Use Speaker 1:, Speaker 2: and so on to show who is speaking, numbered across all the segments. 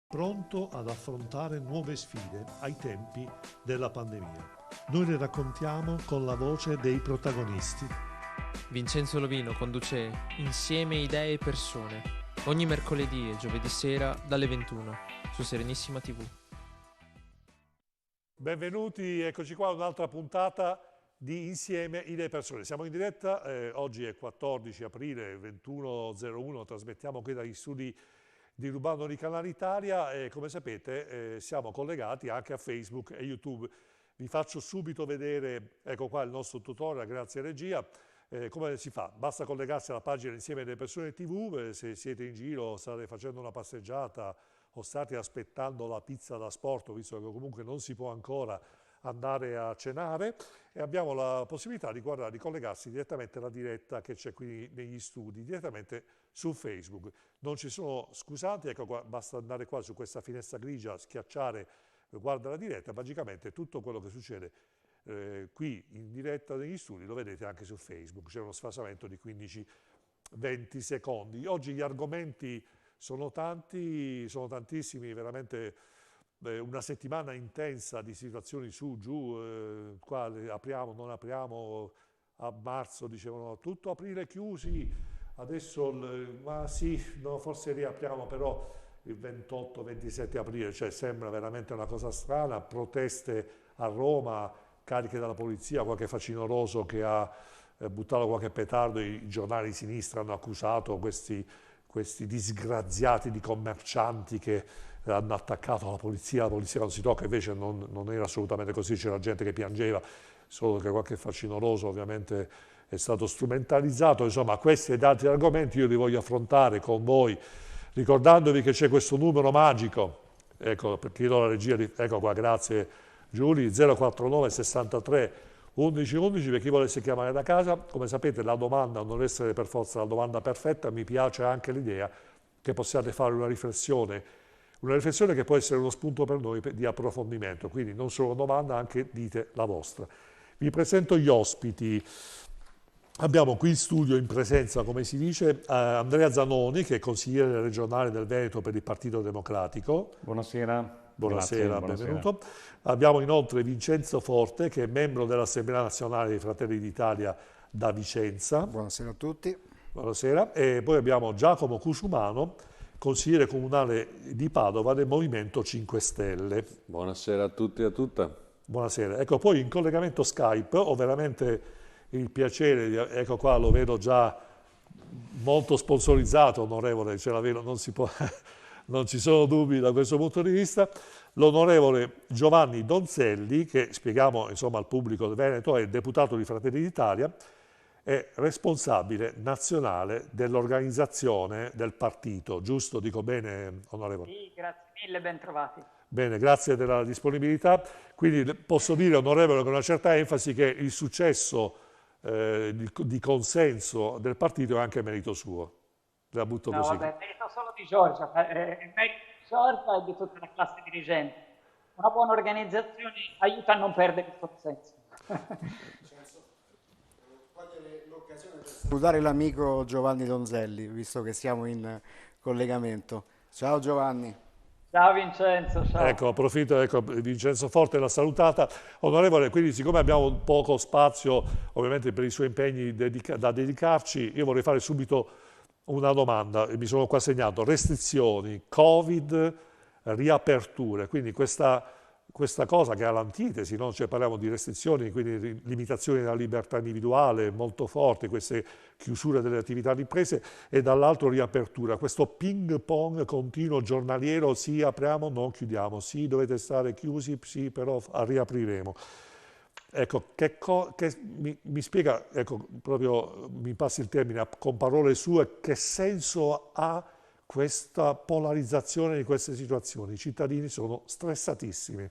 Speaker 1: pronto ad affrontare nuove sfide ai tempi della pandemia. Noi le raccontiamo con la voce dei protagonisti.
Speaker 2: Vincenzo Lovino conduce Insieme Idee e Persone ogni mercoledì e giovedì sera dalle 21 su Serenissima TV.
Speaker 1: Benvenuti, eccoci qua, un'altra puntata di Insieme Idee e Persone. Siamo in diretta, oggi è 14 aprile 21:01, trasmettiamo qui dagli studi di Rubando di Canale Italia e come sapete siamo collegati anche a Facebook e YouTube. Vi faccio subito vedere, ecco qua il nostro tutorial, grazie regia. Come si fa? Basta collegarsi alla pagina Insieme delle Persone TV, se siete in giro, state facendo una passeggiata o state aspettando la pizza da sport, visto che comunque non si può ancora andare a cenare, e abbiamo la possibilità di guardare, di collegarsi direttamente alla diretta che c'è qui negli studi, direttamente su Facebook. Non ci sono scusanti, ecco qua, basta andare qua su questa finestra grigia, schiacciare, guarda la diretta, magicamente tutto quello che succede qui in diretta negli studi lo vedete anche su Facebook, c'è uno sfasamento di 15-20 secondi. Oggi gli argomenti sono tanti, sono tantissimi, veramente una settimana intensa di situazioni su, giù, qua apriamo, non apriamo, a marzo dicevano tutto aprile chiusi, adesso ma sì, no, forse riapriamo però il 28-27 aprile, cioè sembra veramente una cosa strana, proteste a Roma, cariche dalla polizia, qualche facinoroso che ha buttato qualche petardo, i giornali di sinistra hanno accusato questi disgraziati di commercianti che hanno attaccato la polizia non si tocca, invece non era assolutamente così, c'era gente che piangeva, solo che qualche facinoroso ovviamente è stato strumentalizzato. Insomma, questi ed altri argomenti io li voglio affrontare con voi, ricordandovi che c'è questo numero magico, ecco, perché io do la regia, ecco qua, grazie Giulia, 049 63 11 11 per chi volesse chiamare da casa. Come sapete la domanda non deve essere per forza la domanda perfetta, mi piace anche l'idea che possiate fare una riflessione che può essere uno spunto per noi di approfondimento, quindi non solo domanda, anche dite la vostra. Vi presento gli ospiti. Abbiamo qui in studio in presenza, come si dice, Andrea Zanoni, che è consigliere regionale del Veneto per il Partito Democratico.
Speaker 3: Buonasera.
Speaker 1: Buonasera,
Speaker 3: Grazie,
Speaker 1: benvenuto. Abbiamo inoltre Vincenzo Forte, che è membro dell'Assemblea Nazionale dei Fratelli d'Italia da Vicenza.
Speaker 4: Buonasera a tutti.
Speaker 1: Buonasera. E poi abbiamo Giacomo Cusumano, consigliere comunale di Padova del Movimento 5 Stelle.
Speaker 5: Buonasera a tutti e a tutte.
Speaker 1: Buonasera. Ecco, poi in collegamento Skype ho veramente il piacere, ecco qua lo vedo già molto sponsorizzato, onorevole, ce l'avevo, non si può... Non ci sono dubbi da questo punto di vista. L'onorevole Giovanni Donzelli, che spieghiamo insomma al pubblico del Veneto, è deputato di Fratelli d'Italia, è responsabile nazionale dell'organizzazione del partito. Giusto? Dico bene, onorevole?
Speaker 6: Sì, grazie mille, ben trovati.
Speaker 1: Bene, grazie della disponibilità. Quindi posso dire, onorevole, con una certa enfasi che il successo di consenso del partito è anche merito suo. La butto
Speaker 6: No,
Speaker 1: così.
Speaker 6: vabbè, merito solo di Giorgia, è merito di Giorgia e di tutta la classe dirigente. Una buona organizzazione aiuta a non perdere il consenso.
Speaker 4: Cogliere l'occasione per salutare l'amico Giovanni Donzelli, visto che siamo in collegamento. Ciao Giovanni.
Speaker 6: Ciao Vincenzo, ciao.
Speaker 1: Ecco, approfitto, ecco, Vincenzo Forte l'ha salutata. Onorevole, quindi siccome abbiamo poco spazio, ovviamente per i suoi impegni da dedicarci, io vorrei fare subito una domanda, mi sono qua segnato, restrizioni, Covid, riaperture, quindi questa cosa che ha l'antitesi, no? Cioè parliamo di restrizioni, quindi limitazioni della libertà individuale molto forti, queste chiusure delle attività di imprese e dall'altro riapertura, questo ping pong continuo giornaliero, sì apriamo, non chiudiamo, sì dovete stare chiusi, sì però riapriremo. Ecco, mi spiega, ecco, proprio mi passi il termine, con parole sue, che senso ha questa polarizzazione di queste situazioni? I cittadini sono stressatissimi.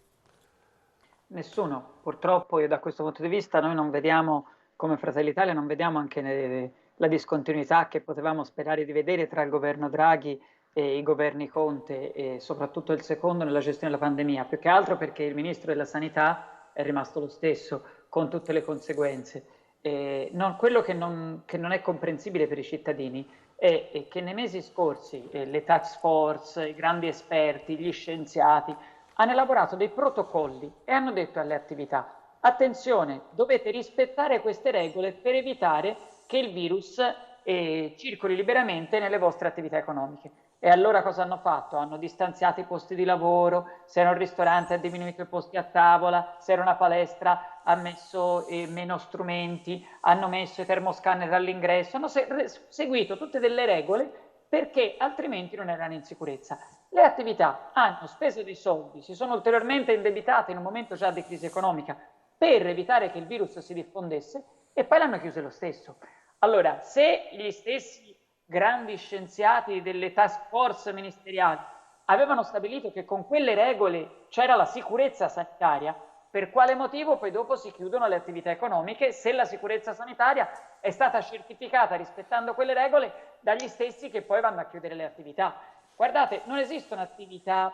Speaker 6: Nessuno, purtroppo io da questo punto di vista noi non vediamo, come Fratelli d'Italia, non vediamo anche la discontinuità che potevamo sperare di vedere tra il governo Draghi e i governi Conte e soprattutto il secondo nella gestione della pandemia, più che altro perché il ministro della Sanità è rimasto lo stesso, con tutte le conseguenze. Quello che non è comprensibile per i cittadini è che nei mesi scorsi le task force, i grandi esperti, gli scienziati hanno elaborato dei protocolli e hanno detto alle attività: attenzione, dovete rispettare queste regole per evitare che il virus circoli liberamente nelle vostre attività economiche. E allora cosa hanno fatto? Hanno distanziato i posti di lavoro, se era un ristorante ha diminuito i posti a tavola, se era una palestra ha messo meno strumenti, hanno messo i termoscanner all'ingresso, hanno seguito tutte delle regole perché altrimenti non erano in sicurezza. Le attività hanno speso dei soldi, si sono ulteriormente indebitate in un momento già di crisi economica per evitare che il virus si diffondesse e poi l'hanno chiuse lo stesso. Allora, se gli stessi grandi scienziati delle task force ministeriali avevano stabilito che con quelle regole c'era la sicurezza sanitaria, per quale motivo poi dopo si chiudono le attività economiche se la sicurezza sanitaria è stata certificata rispettando quelle regole dagli stessi che poi vanno a chiudere le attività? Guardate, non esistono attività,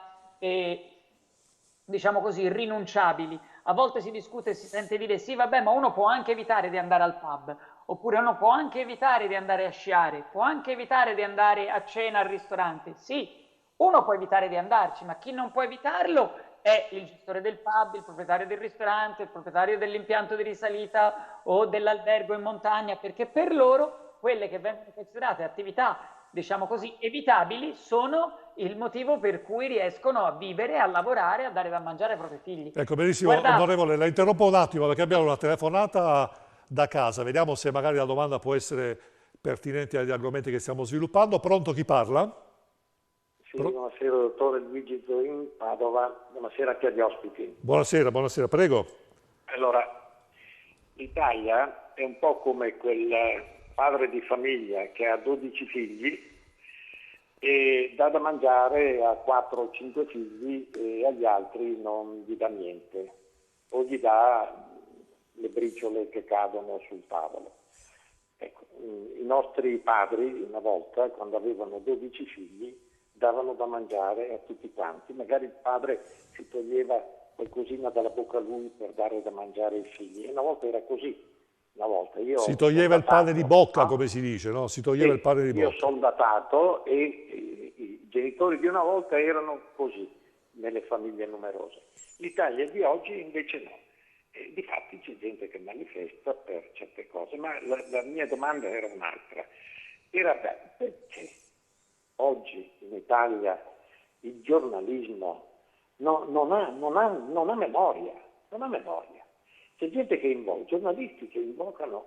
Speaker 6: diciamo così, rinunciabili. A volte si discute e si sente dire sì, vabbè, ma uno può anche evitare di andare al pub, oppure uno può anche evitare di andare a sciare, può anche evitare di andare a cena al ristorante. Sì, uno può evitare di andarci, ma chi non può evitarlo è il gestore del pub, il proprietario del ristorante, il proprietario dell'impianto di risalita o dell'albergo in montagna, perché per loro quelle che vengono considerate attività, diciamo così, evitabili sono il motivo per cui riescono a vivere, a lavorare, a dare da mangiare ai propri figli.
Speaker 1: Ecco, benissimo,
Speaker 6: Guardate,
Speaker 1: onorevole, la interrompo un attimo perché abbiamo una telefonata da casa. Vediamo se magari la domanda può essere pertinente agli argomenti che stiamo sviluppando. Pronto, chi parla?
Speaker 3: Sì, buonasera dottore Luigi Zoin, Padova, buonasera anche agli ospiti.
Speaker 1: Buonasera, buonasera, prego.
Speaker 3: Allora, l'Italia è un po' come quel padre di famiglia che ha 12 figli e dà da mangiare a 4 o 5 figli e agli altri non gli dà niente, o gli dà le briciole che cadono sul tavolo. Ecco, i nostri padri una volta, quando avevano 12 figli, davano da mangiare a tutti quanti. Magari il padre si toglieva qualcosina dalla bocca a lui per dare da mangiare ai figli. E una volta era così. Una volta io
Speaker 1: Si toglieva il pane di bocca, come si dice, no? Si toglieva
Speaker 3: sì,
Speaker 1: il pane di
Speaker 3: io
Speaker 1: bocca.
Speaker 3: sono datato e i genitori di una volta erano così, nelle famiglie numerose. L'Italia di oggi invece no. Difatti c'è gente che manifesta per certe cose, ma la mia domanda era un'altra. Era perché oggi in Italia il giornalismo non ha memoria, non ha memoria. C'è gente che invoca, giornalisti che invocano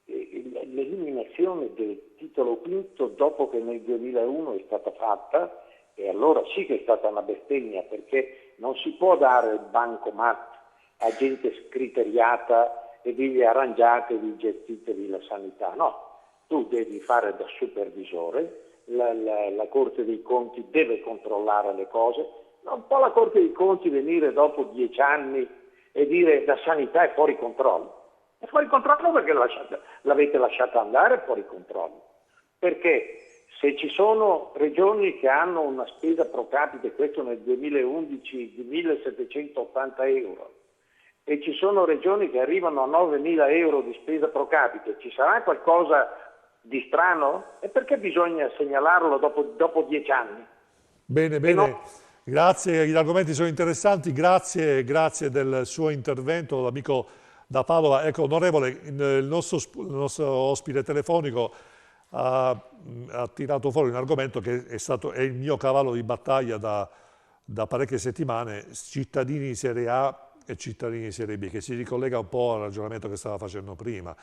Speaker 3: l'eliminazione del titolo quinto dopo che nel 2001 è stata fatta, e allora sì che è stata una bestemmia, perché non si può dare il bancomat a gente scriteriata e digli arrangiatevi, gestitevi la sanità. No, tu devi fare da supervisore, la Corte dei Conti deve controllare le cose, non può la Corte dei Conti venire dopo 10 anni e dire la sanità è fuori controllo. È fuori controllo perché l'avete lasciata andare fuori controllo. Perché se ci sono regioni che hanno una spesa pro capite, questo nel 2011, di 1.780 euro, e ci sono regioni che arrivano a 9.000 euro di spesa pro capite, ci sarà qualcosa di strano? E perché bisogna segnalarlo dopo 10 anni?
Speaker 1: Bene, bene. Grazie, gli argomenti sono interessanti, grazie del suo intervento, l'amico da Padova. Ecco, onorevole, il nostro ospite telefonico ha tirato fuori un argomento che è il mio cavallo di battaglia da parecchie settimane, cittadini serie A e cittadini serie B, che si ricollega un po' al ragionamento che stava facendo prima.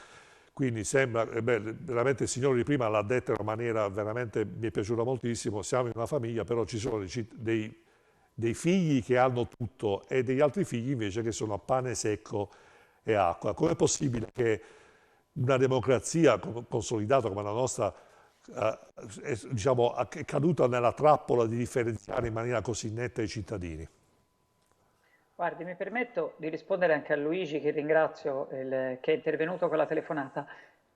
Speaker 1: Quindi sembra, veramente il signore di prima l'ha detto in una maniera veramente, mi è piaciuta moltissimo, siamo in una famiglia, però ci sono dei figli che hanno tutto e degli altri figli invece che sono a pane secco e acqua. Com'è possibile che una democrazia consolidata come la nostra è caduta nella trappola di differenziare in maniera così netta i cittadini?
Speaker 6: Guardi, mi permetto di rispondere anche a Luigi, che ringrazio, che è intervenuto con la telefonata,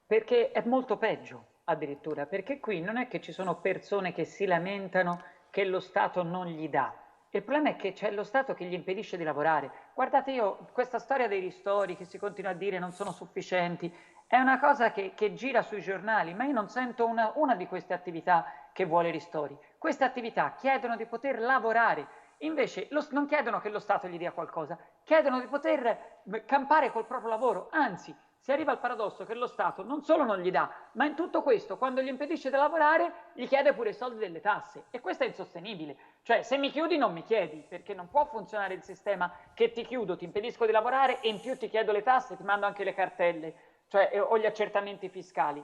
Speaker 6: perché è molto peggio addirittura, perché qui non è che ci sono persone che si lamentano che lo Stato non gli dà. Il problema è che c'è lo Stato che gli impedisce di lavorare. Guardate, io questa storia dei ristori che si continua a dire non sono sufficienti, è una cosa che gira sui giornali, ma io non sento una di queste attività che vuole ristori. Queste attività chiedono di poter lavorare, invece non chiedono che lo Stato gli dia qualcosa, chiedono di poter campare col proprio lavoro, anzi si arriva al paradosso che lo Stato non solo non gli dà, ma in tutto questo, quando gli impedisce di lavorare, gli chiede pure i soldi delle tasse. E questo è insostenibile. Cioè, se mi chiudi non mi chiedi, perché non può funzionare il sistema che ti chiudo, ti impedisco di lavorare e in più ti chiedo le tasse, ti mando anche le cartelle, cioè, o gli accertamenti fiscali.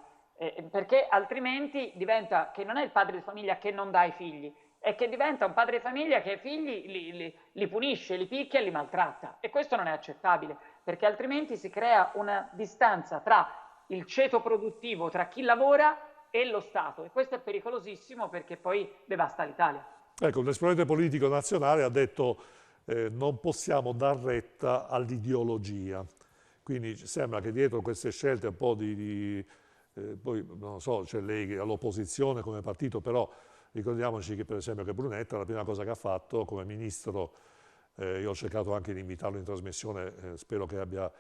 Speaker 6: Perché altrimenti diventa che non è il padre di famiglia che non dà ai figli, è che diventa un padre di famiglia che ai figli li punisce, li picchia e li maltratta. E questo non è accettabile, perché altrimenti si crea una distanza tra il ceto produttivo, tra chi lavora e lo Stato. E questo è pericolosissimo perché poi devasta l'Italia.
Speaker 1: Ecco, un esponente politico nazionale ha detto non possiamo dar retta all'ideologia. Quindi sembra che dietro queste scelte un po' poi non so, c'è lei all'opposizione come partito, però ricordiamoci che per esempio che Brunetta la prima cosa che ha fatto come ministro, io ho cercato anche di invitarlo in trasmissione, spero che abbia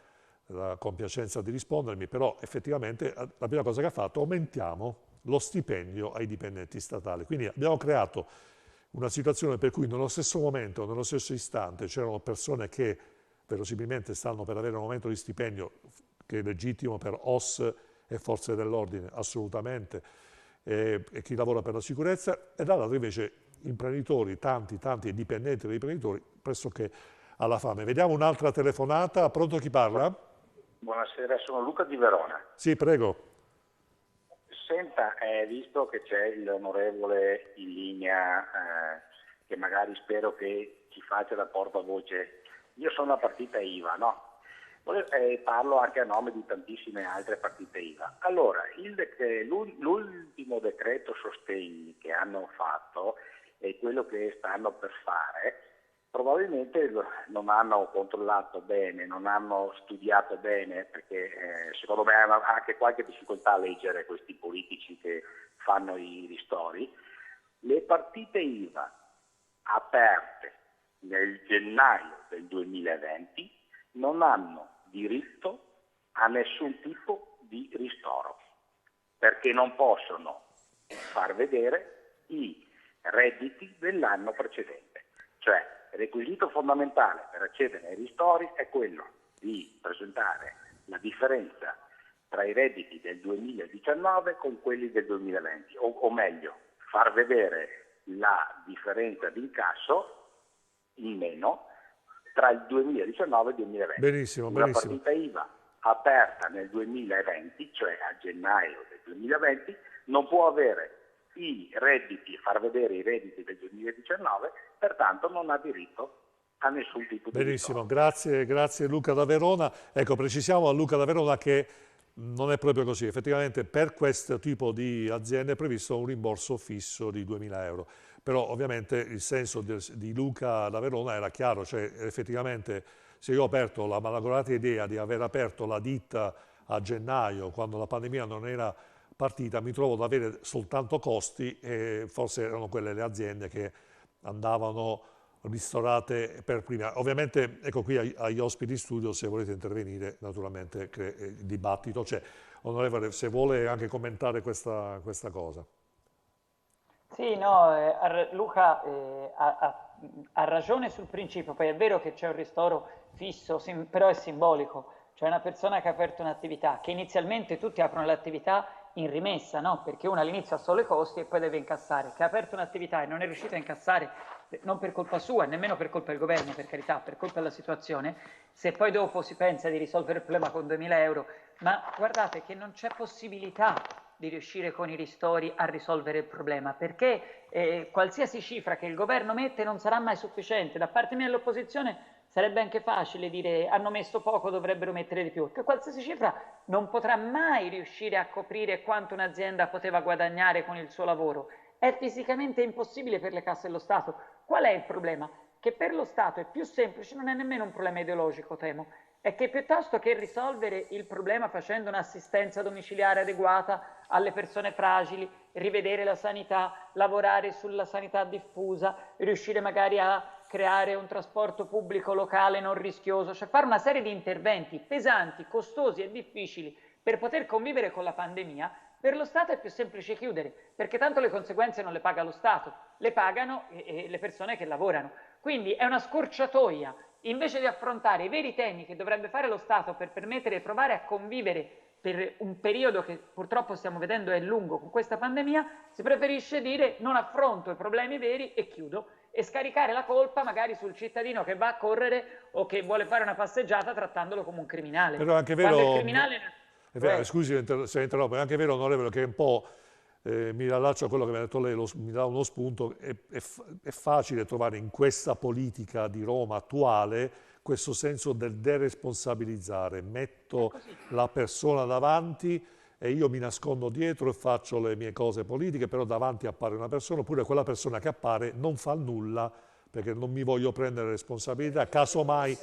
Speaker 1: la compiacenza di rispondermi, però effettivamente la prima cosa che ha fatto, aumentiamo lo stipendio ai dipendenti statali. Quindi abbiamo creato una situazione per cui nello stesso momento, nello stesso istante, c'erano persone che verosimilmente stanno per avere un aumento di stipendio che è legittimo per OS e forze dell'ordine, assolutamente, e chi lavora per la sicurezza, e dall'altro invece imprenditori, tanti dipendenti dei imprenditori, pressoché alla fame. Vediamo un'altra telefonata. Pronto, chi parla?
Speaker 7: Buonasera, sono Luca di Verona.
Speaker 1: Sì, prego.
Speaker 7: Senta, visto che c'è l'onorevole in linea, che magari spero che ci faccia da portavoce, io sono una partita IVA, no? Parlo anche a nome di tantissime altre partite IVA. Allora, l'ultimo decreto sostegni che hanno fatto e quello che stanno per fare, probabilmente non hanno controllato bene, non hanno studiato bene, perché secondo me hanno anche qualche difficoltà a leggere questi politici che fanno i ristori. Le partite IVA aperte nel gennaio del 2020 non hanno diritto a nessun tipo di ristoro, perché non possono far vedere i redditi dell'anno precedente. Cioè, il requisito fondamentale per accedere ai ristori è quello di presentare la differenza tra i redditi del 2019 con quelli del 2020, o meglio, far vedere la differenza di incasso in meno tra il 2019 e il 2020.
Speaker 1: Benissimo,
Speaker 7: Una
Speaker 1: benissimo.
Speaker 7: partita IVA aperta nel 2020, cioè a gennaio del 2020, non può avere i redditi, far vedere i redditi del 2019, pertanto non ha diritto a nessun tipo di
Speaker 1: Benissimo,
Speaker 7: ristoro.
Speaker 1: grazie Luca da Verona. Ecco, precisiamo a Luca da Verona che non è proprio così. Effettivamente per questo tipo di aziende è previsto un rimborso fisso di 2.000 euro. Però ovviamente il senso di Luca da Verona era chiaro, cioè effettivamente se io ho aperto la malaugurata idea di aver aperto la ditta a gennaio, quando la pandemia non era partita, mi trovo ad avere soltanto costi e forse erano quelle le aziende che andavano ristorate per prima. Ovviamente, ecco qui agli ospiti in studio, se volete intervenire, naturalmente il dibattito c'è. Onorevole, se vuole anche commentare questa cosa.
Speaker 6: Sì, no, Luca ha ragione sul principio, poi è vero che c'è un ristoro fisso, però è simbolico, cioè una persona che ha aperto un'attività, che inizialmente tutti aprono l'attività in rimessa, no? Perché uno all'inizio ha solo i costi e poi deve incassare, che ha aperto un'attività e non è riuscito a incassare, non per colpa sua, nemmeno per colpa del governo, per carità, per colpa della situazione, se poi dopo si pensa di risolvere il problema con 2.000 euro, ma guardate che non c'è possibilità di riuscire con i ristori a risolvere il problema, perché qualsiasi cifra che il governo mette non sarà mai sufficiente. Da parte mia dell'opposizione sarebbe anche facile dire hanno messo poco, dovrebbero mettere di più, perché qualsiasi cifra non potrà mai riuscire a coprire quanto un'azienda poteva guadagnare con il suo lavoro. È fisicamente impossibile per le casse dello Stato. Qual è il problema? Che per lo Stato è più semplice, non è nemmeno un problema ideologico, temo, è che piuttosto che risolvere il problema facendo un'assistenza domiciliare adeguata alle persone fragili, rivedere la sanità, lavorare sulla sanità diffusa, riuscire magari a creare un trasporto pubblico locale non rischioso, cioè fare una serie di interventi pesanti, costosi e difficili per poter convivere con la pandemia, per lo Stato è più semplice chiudere, perché tanto le conseguenze non le paga lo Stato, le pagano le persone che lavorano. Quindi è una scorciatoia. Invece di affrontare i veri temi che dovrebbe fare lo Stato per permettere di provare a convivere per un periodo che purtroppo stiamo vedendo è lungo con questa pandemia, si preferisce dire non affronto i problemi veri e chiudo, e scaricare la colpa magari sul cittadino che va a correre o che vuole fare una passeggiata trattandolo come un criminale.
Speaker 1: Però è anche
Speaker 6: Quando il
Speaker 1: vero,
Speaker 6: criminale
Speaker 1: scusi se interrompo, è anche vero, onorevole, che un po' mi riallaccio a quello che mi ha detto lei, mi dà uno spunto, è facile trovare in questa politica di Roma attuale questo senso del deresponsabilizzare, metto la persona davanti e io mi nascondo dietro e faccio le mie cose politiche, però davanti appare una persona, oppure quella persona che appare non fa nulla perché non mi voglio prendere responsabilità, casomai...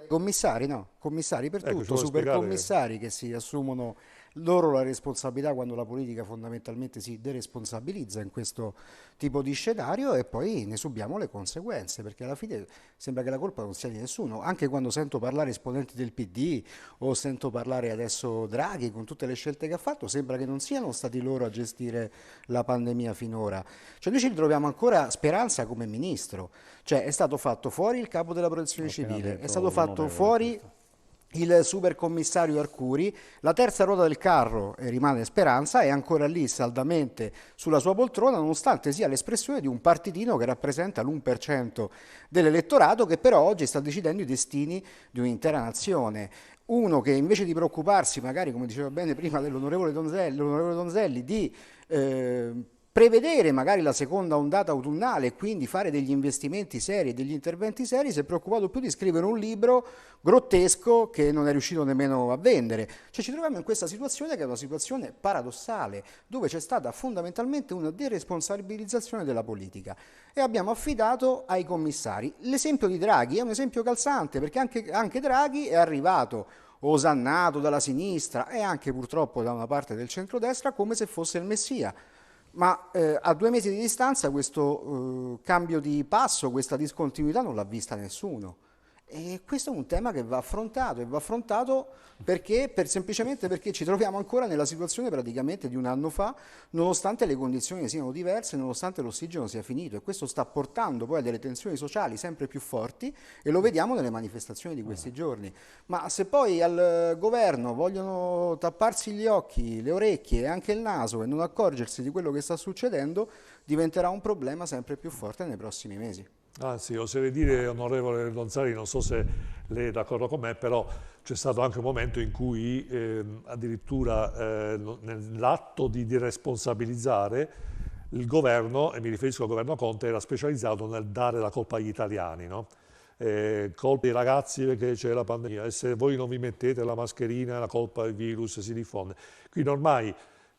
Speaker 4: Commissari, no, commissari per
Speaker 1: Ecco,
Speaker 4: tutto,
Speaker 1: ci vuole
Speaker 4: supercommissari che si assumono loro la responsabilità quando la politica fondamentalmente si deresponsabilizza in questo tipo di scenario e poi ne subiamo le conseguenze, perché alla fine sembra che la colpa non sia di nessuno. Anche quando sento parlare esponenti del PD o sento parlare adesso Draghi con tutte le scelte che ha fatto, sembra che non siano stati loro a gestire la pandemia finora. Cioè noi ci troviamo ancora Speranza come ministro, cioè è stato fatto fuori il capo della protezione civile, è stato fatto fuori il supercommissario Arcuri, la terza ruota del carro rimane Speranza, è ancora lì saldamente sulla sua poltrona, nonostante sia l'espressione di un partitino che rappresenta l'1% dell'elettorato, che però oggi sta decidendo i destini di un'intera nazione. Uno che invece di preoccuparsi, magari come diceva bene prima l'onorevole Donzelli, di prevedere magari la seconda ondata autunnale e quindi fare degli investimenti seri e degli interventi seri, si è preoccupato più di scrivere un libro grottesco che non è riuscito nemmeno a vendere. Cioè ci troviamo in questa situazione che è una situazione paradossale, dove c'è stata fondamentalmente una deresponsabilizzazione della politica e abbiamo affidato ai commissari. L'esempio di Draghi è un esempio calzante, perché anche Draghi è arrivato osannato dalla sinistra e anche purtroppo da una parte del centrodestra come se fosse il messia. Ma a 2 mesi di distanza questo cambio di passo, questa discontinuità non l'ha vista nessuno. E questo è un tema che va affrontato e va affrontato semplicemente perché ci troviamo ancora nella situazione praticamente di un anno fa, nonostante le condizioni siano diverse, nonostante l'ossigeno sia finito, e questo sta portando poi a delle tensioni sociali sempre più forti e lo vediamo nelle manifestazioni di questi giorni. Ma se poi al governo vogliono tapparsi gli occhi, le orecchie e anche il naso e non accorgersi di quello che sta succedendo, diventerà un problema sempre più forte nei prossimi mesi.
Speaker 1: Anzi, oserei dire, onorevole Donzelli, non so se lei è d'accordo con me, però c'è stato anche un momento in cui addirittura nell'atto di responsabilizzare il governo, e mi riferisco al governo Conte, era specializzato nel dare la colpa agli italiani, no? Colpa dei ragazzi perché c'è la pandemia, e se voi non vi mettete la mascherina la colpa del virus si diffonde. Quindi ormai...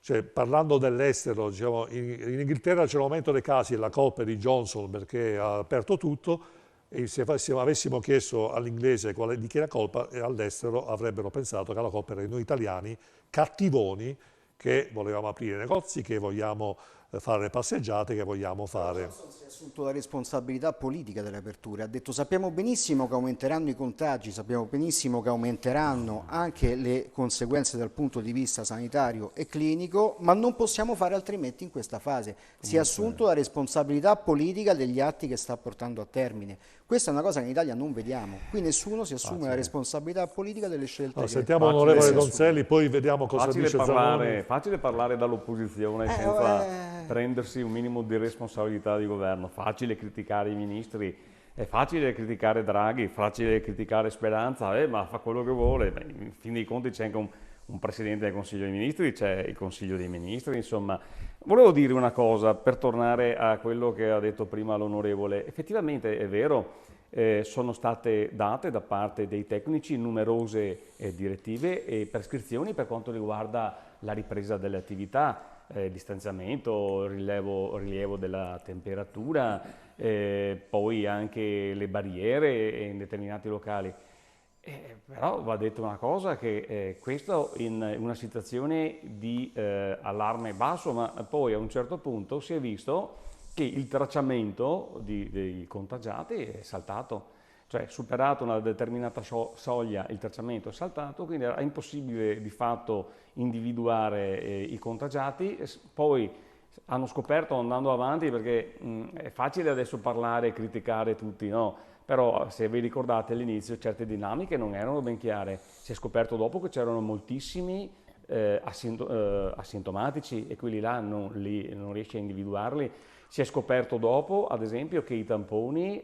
Speaker 1: Cioè, parlando dell'estero, diciamo, in Inghilterra c'è l'aumento dei casi e la colpa è di Johnson perché ha aperto tutto, e se avessimo chiesto all'inglese di chi è la colpa, all'estero avrebbero pensato che la colpa era di noi italiani, cattivoni, che volevamo aprire negozi, che vogliamo fare passeggiate, che vogliamo fare...
Speaker 4: Johnson si è assunto la responsabilità politica delle aperture, ha detto sappiamo benissimo che aumenteranno i contagi, sappiamo benissimo che aumenteranno anche le conseguenze dal punto di vista sanitario e clinico, ma non possiamo fare altrimenti in questa fase. Si è assunto la responsabilità politica degli atti che sta portando a termine. Questa è una cosa che in Italia non vediamo, qui nessuno si assume la responsabilità politica delle scelte.
Speaker 1: No, sentiamo l'onorevole Donzelli, poi vediamo cosa dice Zanoni.
Speaker 5: Facile parlare dall'opposizione senza prendersi un minimo di responsabilità di governo, facile criticare i ministri, è facile criticare Draghi, facile criticare Speranza, ma fa quello che vuole. Beh, in fin dei conti c'è anche un Presidente del Consiglio dei Ministri, c'è il Consiglio dei Ministri, insomma. Volevo dire una cosa per tornare a quello che ha detto prima l'onorevole. Effettivamente è vero, sono state date da parte dei tecnici numerose direttive e prescrizioni per quanto riguarda la ripresa delle attività, distanziamento, rilievo della temperatura, poi anche le barriere in determinati locali. Però va detto una cosa, che questo in una situazione di allarme basso, ma poi a un certo punto si è visto che il tracciamento dei contagiati è saltato. Cioè cioè superato una determinata soglia il tracciamento è saltato, quindi era impossibile di fatto individuare i contagiati. Poi hanno scoperto andando avanti, perché è facile adesso parlare e criticare tutti, no? Però se vi ricordate all'inizio certe dinamiche non erano ben chiare, si è scoperto dopo che c'erano moltissimi asintomatici e quelli là non riesce a individuarli. Si è scoperto dopo, ad esempio, che i tamponi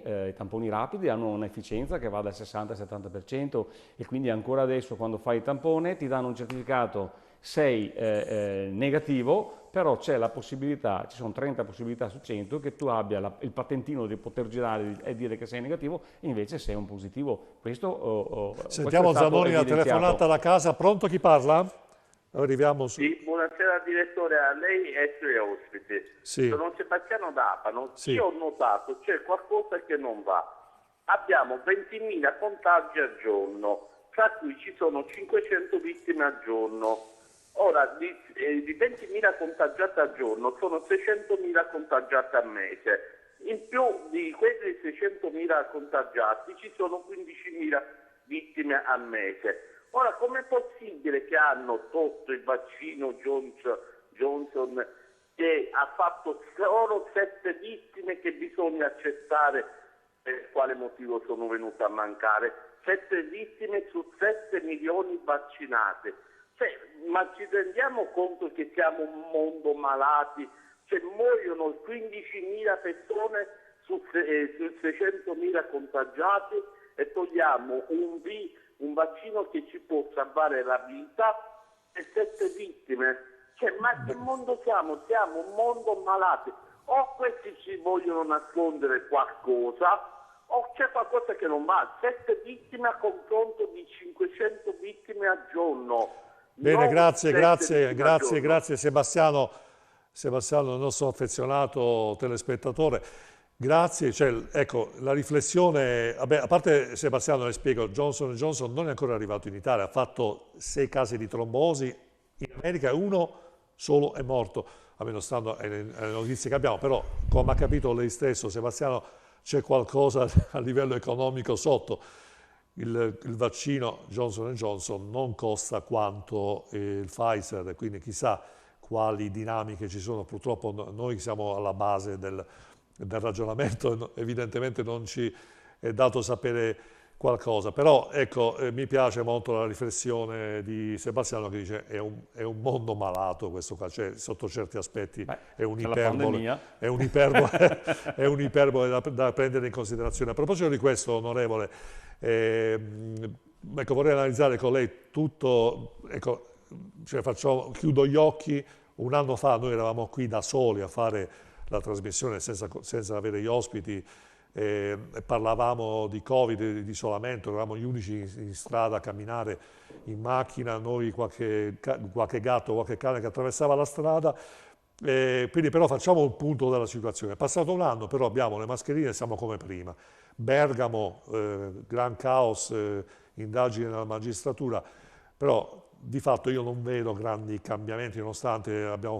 Speaker 5: rapidi hanno un'efficienza che va dal 60 al 70% e quindi ancora adesso quando fai il tampone ti danno un certificato, sei negativo, però c'è la possibilità, ci sono 30 possibilità su 100 che tu abbia il patentino di poter girare e dire che sei negativo e invece sei un positivo.
Speaker 1: Sentiamo Zanoni, la telefonata da casa. Pronto, chi parla? Arriviamo su...
Speaker 8: Sì, buonasera direttore, a lei e ai suoi ospiti.
Speaker 1: Sì.
Speaker 8: Sono Sebastiano D'Apano.
Speaker 1: Sì.
Speaker 8: Io ho notato c'è qualcosa che non va. Abbiamo 20.000 contagi al giorno, tra cui ci sono 500 vittime al giorno. Ora, di 20.000 contagiati al giorno sono 600.000 contagiati al mese. In più di quelli 600.000 contagiati ci sono 15.000 vittime al mese. Ora, com'è possibile che hanno tolto il vaccino Johnson che ha fatto solo 7 vittime che bisogna accettare per quale motivo sono venute a mancare? 7 vittime su 7 milioni vaccinate. Ma ci rendiamo conto che siamo un mondo malati? Muoiono 15.000 persone su 600.000 contagiati e togliamo un vaccino che ci può salvare la vita e 7 vittime. Ma che mondo siamo? Siamo un mondo malati. O questi ci vogliono nascondere qualcosa o c'è qualcosa che non va. 7 vittime a confronto di 500 vittime al giorno.
Speaker 1: Bene, grazie Sebastiano, il nostro affezionato telespettatore. Grazie, ecco, la riflessione, a parte Sebastiano le spiego, Johnson & Johnson non è ancora arrivato in Italia, ha fatto 6 casi di trombosi in America e 1 solo è morto, almeno stando alle notizie che abbiamo, però come ha capito lei stesso Sebastiano c'è qualcosa a livello economico sotto. Il vaccino Johnson & Johnson non costa quanto il Pfizer, quindi chissà quali dinamiche ci sono, purtroppo noi siamo alla base del ragionamento, evidentemente non ci è dato sapere qualcosa, però ecco, mi piace molto la riflessione di Sebastiano che dice è un mondo malato questo qua, sotto certi aspetti è un'iperbole da prendere in considerazione. A proposito di questo, onorevole, ecco, vorrei analizzare con lei tutto, ecco, chiudo gli occhi, un anno fa noi eravamo qui da soli a fare la trasmissione senza avere gli ospiti, parlavamo di Covid, di isolamento, eravamo gli unici in strada a camminare in macchina, noi qualche gatto, qualche cane che attraversava la strada, quindi però facciamo un punto della situazione. È passato un anno, però abbiamo le mascherine e siamo come prima. Bergamo, gran caos, indagini nella magistratura, però di fatto io non vedo grandi cambiamenti nonostante abbiamo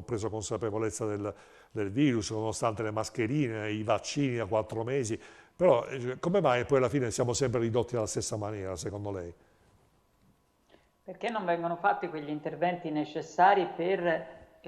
Speaker 1: preso consapevolezza del virus, nonostante le mascherine, i vaccini a 4 mesi, però come mai poi alla fine siamo sempre ridotti alla stessa maniera, secondo lei?
Speaker 6: Perché non vengono fatti quegli interventi necessari per,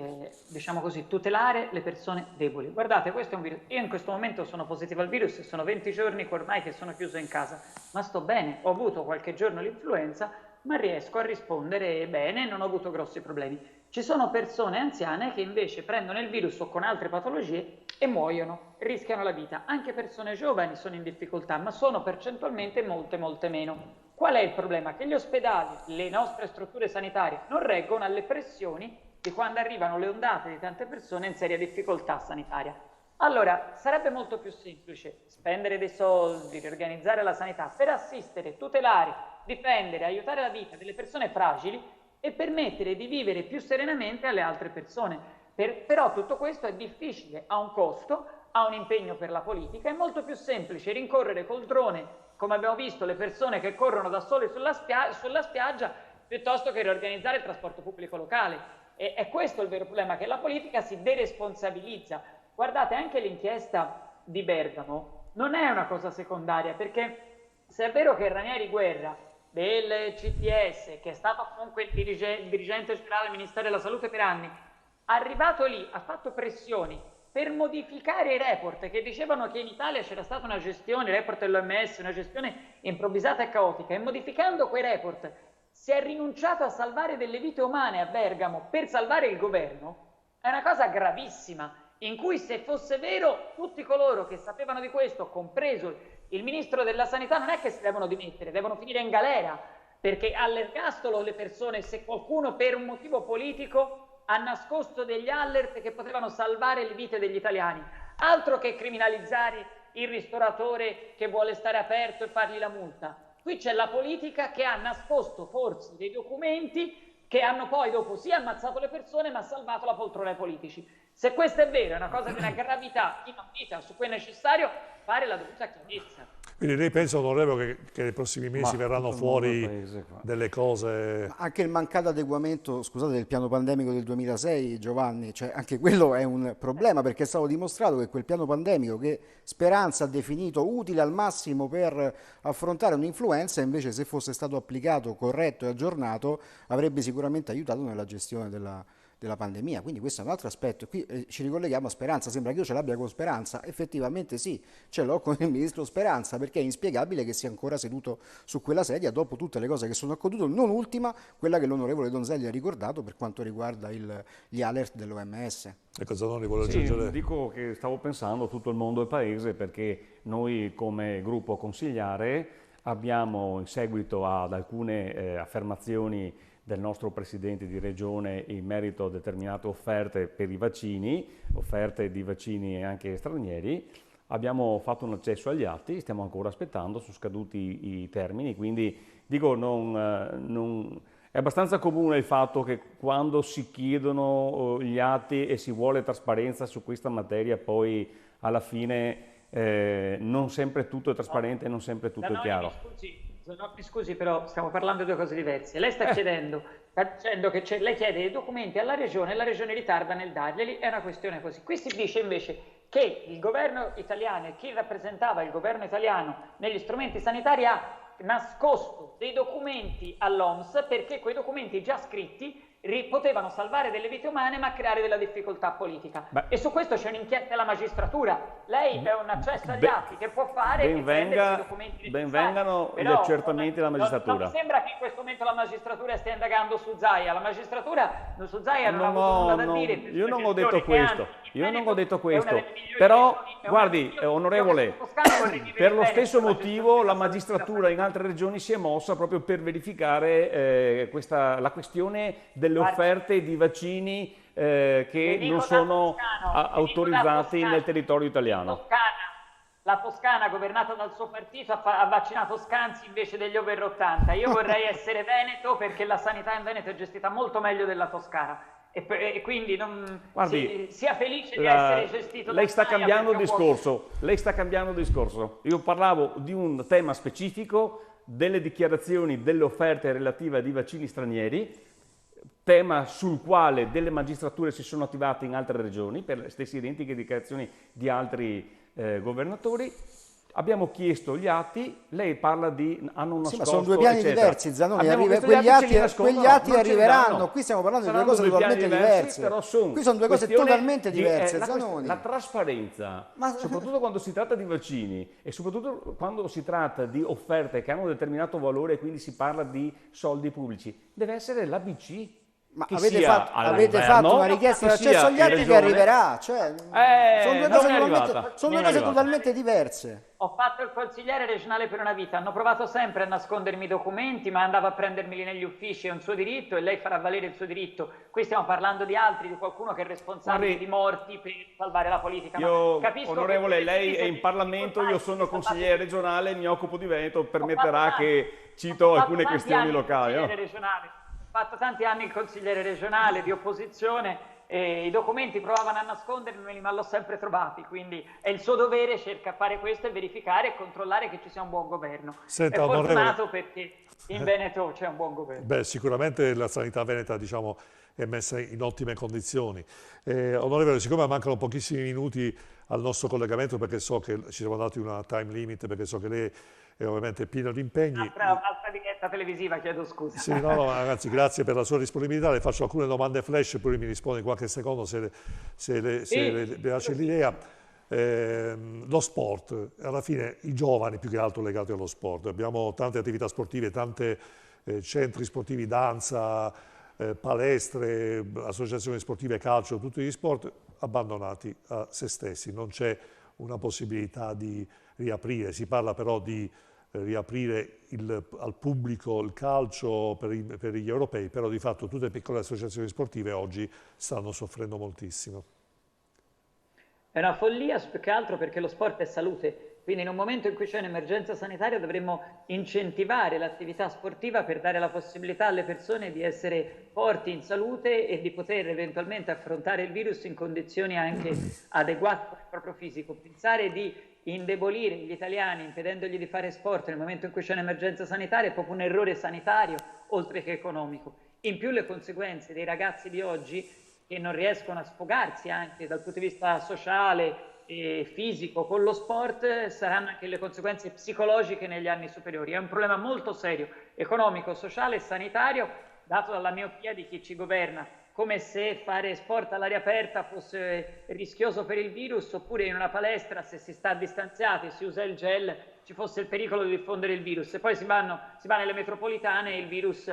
Speaker 6: diciamo così, tutelare le persone deboli? Guardate, questo è un virus. Io in questo momento sono positivo al virus, sono 20 giorni ormai che sono chiuso in casa, ma sto bene, ho avuto qualche giorno l'influenza, ma riesco a rispondere bene, non ho avuto grossi problemi. Ci sono persone anziane che invece prendono il virus o con altre patologie e muoiono, rischiano la vita. Anche persone giovani sono in difficoltà, ma sono percentualmente molte meno. Qual è il problema? Che gli ospedali, le nostre strutture sanitarie non reggono alle pressioni di quando arrivano le ondate di tante persone in seria difficoltà sanitaria. Allora, sarebbe molto più semplice spendere dei soldi, riorganizzare la sanità per assistere, tutelare, difendere, aiutare la vita delle persone fragili e permettere di vivere più serenamente alle altre persone. Però tutto questo è difficile, ha un costo, ha un impegno per la politica, è molto più semplice rincorrere col drone, come abbiamo visto, le persone che corrono da sole sulla spiaggia, piuttosto che riorganizzare il trasporto pubblico locale. E è questo il vero problema, che la politica si deresponsabilizza. Guardate, anche l'inchiesta di Bergamo non è una cosa secondaria, perché se è vero che Ranieri Guerra del CTS, che è stato comunque il dirigente generale del Ministero della Salute per anni, arrivato lì, ha fatto pressioni per modificare i report che dicevano che in Italia c'era stata una gestione, il report dell'OMS, una gestione improvvisata e caotica, e modificando quei report si è rinunciato a salvare delle vite umane a Bergamo per salvare il governo, è una cosa gravissima, in cui se fosse vero tutti coloro che sapevano di questo, compreso il ministro della sanità, non è che si devono dimettere, devono finire in galera, perché all'ergastolo le persone, se qualcuno per un motivo politico ha nascosto degli alert che potevano salvare le vite degli italiani. Altro che criminalizzare il ristoratore che vuole stare aperto e fargli la multa. Qui c'è la politica che ha nascosto forse dei documenti che hanno poi dopo sì ammazzato le persone ma salvato la poltrona ai politici. Se questo è vero, è una cosa di una gravità inaudita su cui è necessario fare la dovuta chiarezza.
Speaker 1: Quindi lei pensa, onorevole, che nei prossimi mesi verranno fuori delle cose...
Speaker 4: Anche il mancato adeguamento, scusate, del piano pandemico del 2006, Giovanni, cioè anche quello è un problema, perché è stato dimostrato che quel piano pandemico che Speranza ha definito utile al massimo per affrontare un'influenza, invece se fosse stato applicato, corretto e aggiornato, avrebbe sicuramente aiutato nella gestione della pandemia. Quindi questo è un altro aspetto. Qui ci ricolleghiamo a Speranza, sembra che io ce l'abbia con Speranza, effettivamente sì, ce l'ho con il ministro Speranza, perché è inspiegabile che sia ancora seduto su quella sedia dopo tutte le cose che sono accadute, non ultima quella che l'onorevole Donzelli ha ricordato per quanto riguarda gli alert dell'OMS.
Speaker 1: E cosa non vuole aggiungere?
Speaker 5: Dico che stavo pensando a tutto il mondo e il paese, perché noi come gruppo consigliare abbiamo, in seguito ad alcune affermazioni del nostro Presidente di Regione in merito a determinate offerte per i vaccini, offerte di vaccini anche stranieri, abbiamo fatto un accesso agli atti, stiamo ancora aspettando, sono scaduti i termini, quindi dico è abbastanza comune il fatto che quando si chiedono gli atti e si vuole trasparenza su questa materia, poi alla fine non sempre tutto è trasparente e non sempre tutto è chiaro.
Speaker 6: Mi scusi, però stiamo parlando di due cose diverse. Lei sta dicendo che lei chiede i documenti alla regione e la regione ritarda nel darglieli, è una questione così. Qui si dice invece che il governo italiano e chi rappresentava il governo italiano negli strumenti sanitari ha nascosto dei documenti all'OMS perché quei documenti già scritti potevano salvare delle vite umane ma creare della difficoltà politica. E su questo c'è un'inchiesta alla magistratura. Lei è un accesso agli atti che può fare e prendersi i documenti
Speaker 5: ben vengano gli accertamenti della magistratura.
Speaker 6: Non mi sembra che in questo momento la magistratura stia indagando su Zaia. La magistratura su Zaia non ha avuto nulla da dire.
Speaker 5: Io non ho detto questo. Io non ho detto questo. Però, guardi, onorevole, per lo stesso motivo la magistratura in altre regioni si è mossa proprio per verificare la questione delle offerte di vaccini che non sono autorizzati nel territorio italiano.
Speaker 6: La Toscana, governata dal suo partito, ha vaccinato Scanzi invece degli over 80. Io vorrei essere veneto perché la sanità in Veneto è gestita molto meglio della Toscana. E quindi sia felice di essere gestito da
Speaker 5: lei sta cambiando discorso. Lei sta cambiando discorso. Io parlavo di un tema specifico, delle dichiarazioni, delle offerte relative ai vaccini stranieri, tema sul quale delle magistrature si sono attivate in altre regioni per le stesse identiche dichiarazioni di altri governatori. Abbiamo chiesto gli atti, lei parla di hanno nascosto,
Speaker 4: ma sono due piani diversi, Zanoni, quegli atti arriveranno, qui stiamo parlando di due cose totalmente diverse,
Speaker 5: però
Speaker 4: qui sono due cose totalmente diverse, Zanoni.
Speaker 5: La trasparenza, soprattutto quando si tratta di vaccini e soprattutto quando si tratta di offerte che hanno un determinato valore e quindi si parla di soldi pubblici, deve essere l'ABC.
Speaker 4: Ma avete fatto una richiesta di accesso agli atti che arriverà, cioè, sono due cose totalmente diverse.
Speaker 6: Ho fatto il consigliere regionale per una vita, hanno provato sempre a nascondermi i documenti, ma andavo a prendermeli negli uffici, è un suo diritto e lei farà valere il suo diritto. Qui stiamo parlando di altri, di qualcuno che è responsabile di morti per salvare la politica.
Speaker 5: Onorevole, lei è in Parlamento, io sono consigliere regionale, mi occupo di Veneto, permetterà che cito alcune questioni locali.
Speaker 6: Ho fatto tanti anni il consigliere regionale di opposizione i documenti provavano a nascondermeli, ma l'ho sempre trovati, quindi è il suo dovere, cerca di fare questo e verificare e controllare che ci sia un buon governo.
Speaker 1: Senta,
Speaker 6: è fortunato perché in Veneto c'è un buon governo.
Speaker 1: Beh, sicuramente la sanità veneta, diciamo, è messa in ottime condizioni. Onorevole, siccome mancano pochissimi minuti al nostro collegamento, perché so che ci siamo dati una time limit, perché so che lei è ovviamente pieno di impegni.
Speaker 6: Altra diretta televisiva, chiedo scusa.
Speaker 1: Sì, no, ragazzi, grazie per la sua disponibilità. Le faccio alcune domande flash, poi mi risponde in qualche secondo se le piace l'idea. Lo sport, alla fine i giovani più che altro legati allo sport. Abbiamo tante attività sportive, tanti centri sportivi, danza, palestre, associazioni sportive, calcio, tutti gli sport abbandonati a se stessi. Non c'è una possibilità di riaprire, si parla però di riaprire al pubblico il calcio per gli europei, però di fatto tutte le piccole associazioni sportive oggi stanno soffrendo moltissimo.
Speaker 6: È una follia più che altro perché lo sport è salute, quindi in un momento in cui c'è un'emergenza sanitaria dovremmo incentivare l'attività sportiva per dare la possibilità alle persone di essere forti in salute e di poter eventualmente affrontare il virus in condizioni anche adeguate al proprio fisico. Pensare di indebolire gli italiani impedendogli di fare sport nel momento in cui c'è un'emergenza sanitaria è proprio un errore sanitario oltre che economico. In più le conseguenze dei ragazzi di oggi che non riescono a sfogarsi anche dal punto di vista sociale e fisico con lo sport saranno anche le conseguenze psicologiche negli anni superiori. È un problema molto serio, economico, sociale e sanitario, dato dalla miopia di chi ci governa, come se fare sport all'aria aperta fosse rischioso per il virus, oppure in una palestra se si sta distanziati, si usa il gel, ci fosse il pericolo di diffondere il virus. E poi si va nelle metropolitane e il virus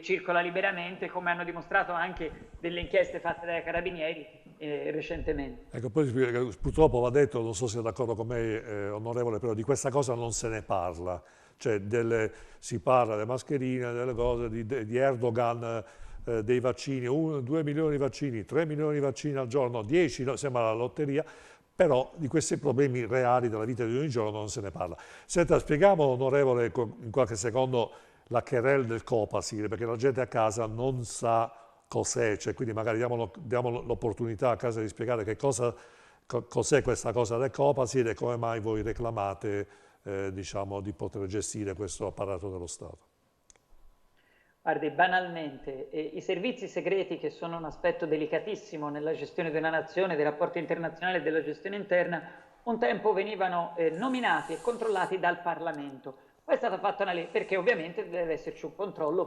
Speaker 6: circola liberamente, come hanno dimostrato anche delle inchieste fatte dai carabinieri recentemente.
Speaker 1: Ecco, poi purtroppo va detto, non so se è d'accordo con me, onorevole, però di questa cosa non se ne parla. Cioè si parla delle mascherine, delle cose, di Erdogan, dei vaccini, 2 milioni di vaccini, 3 milioni di vaccini al giorno, 10, no, sembra la lotteria, però di questi problemi reali della vita di ogni giorno non se ne parla. Senta, spieghiamo, onorevole, in qualche secondo la querelle del Copasir, perché la gente a casa non sa cos'è, cioè, quindi magari diamo l'opportunità a casa di spiegare che cos'è questa cosa del Copasir e come mai voi reclamate diciamo, di poter gestire questo apparato dello Stato.
Speaker 6: Guardi, banalmente, i servizi segreti, che sono un aspetto delicatissimo nella gestione di una nazione, dei rapporti internazionali e della gestione interna, un tempo venivano nominati e controllati dal Parlamento. Poi è stata fatta una legge, perché ovviamente deve esserci un controllo,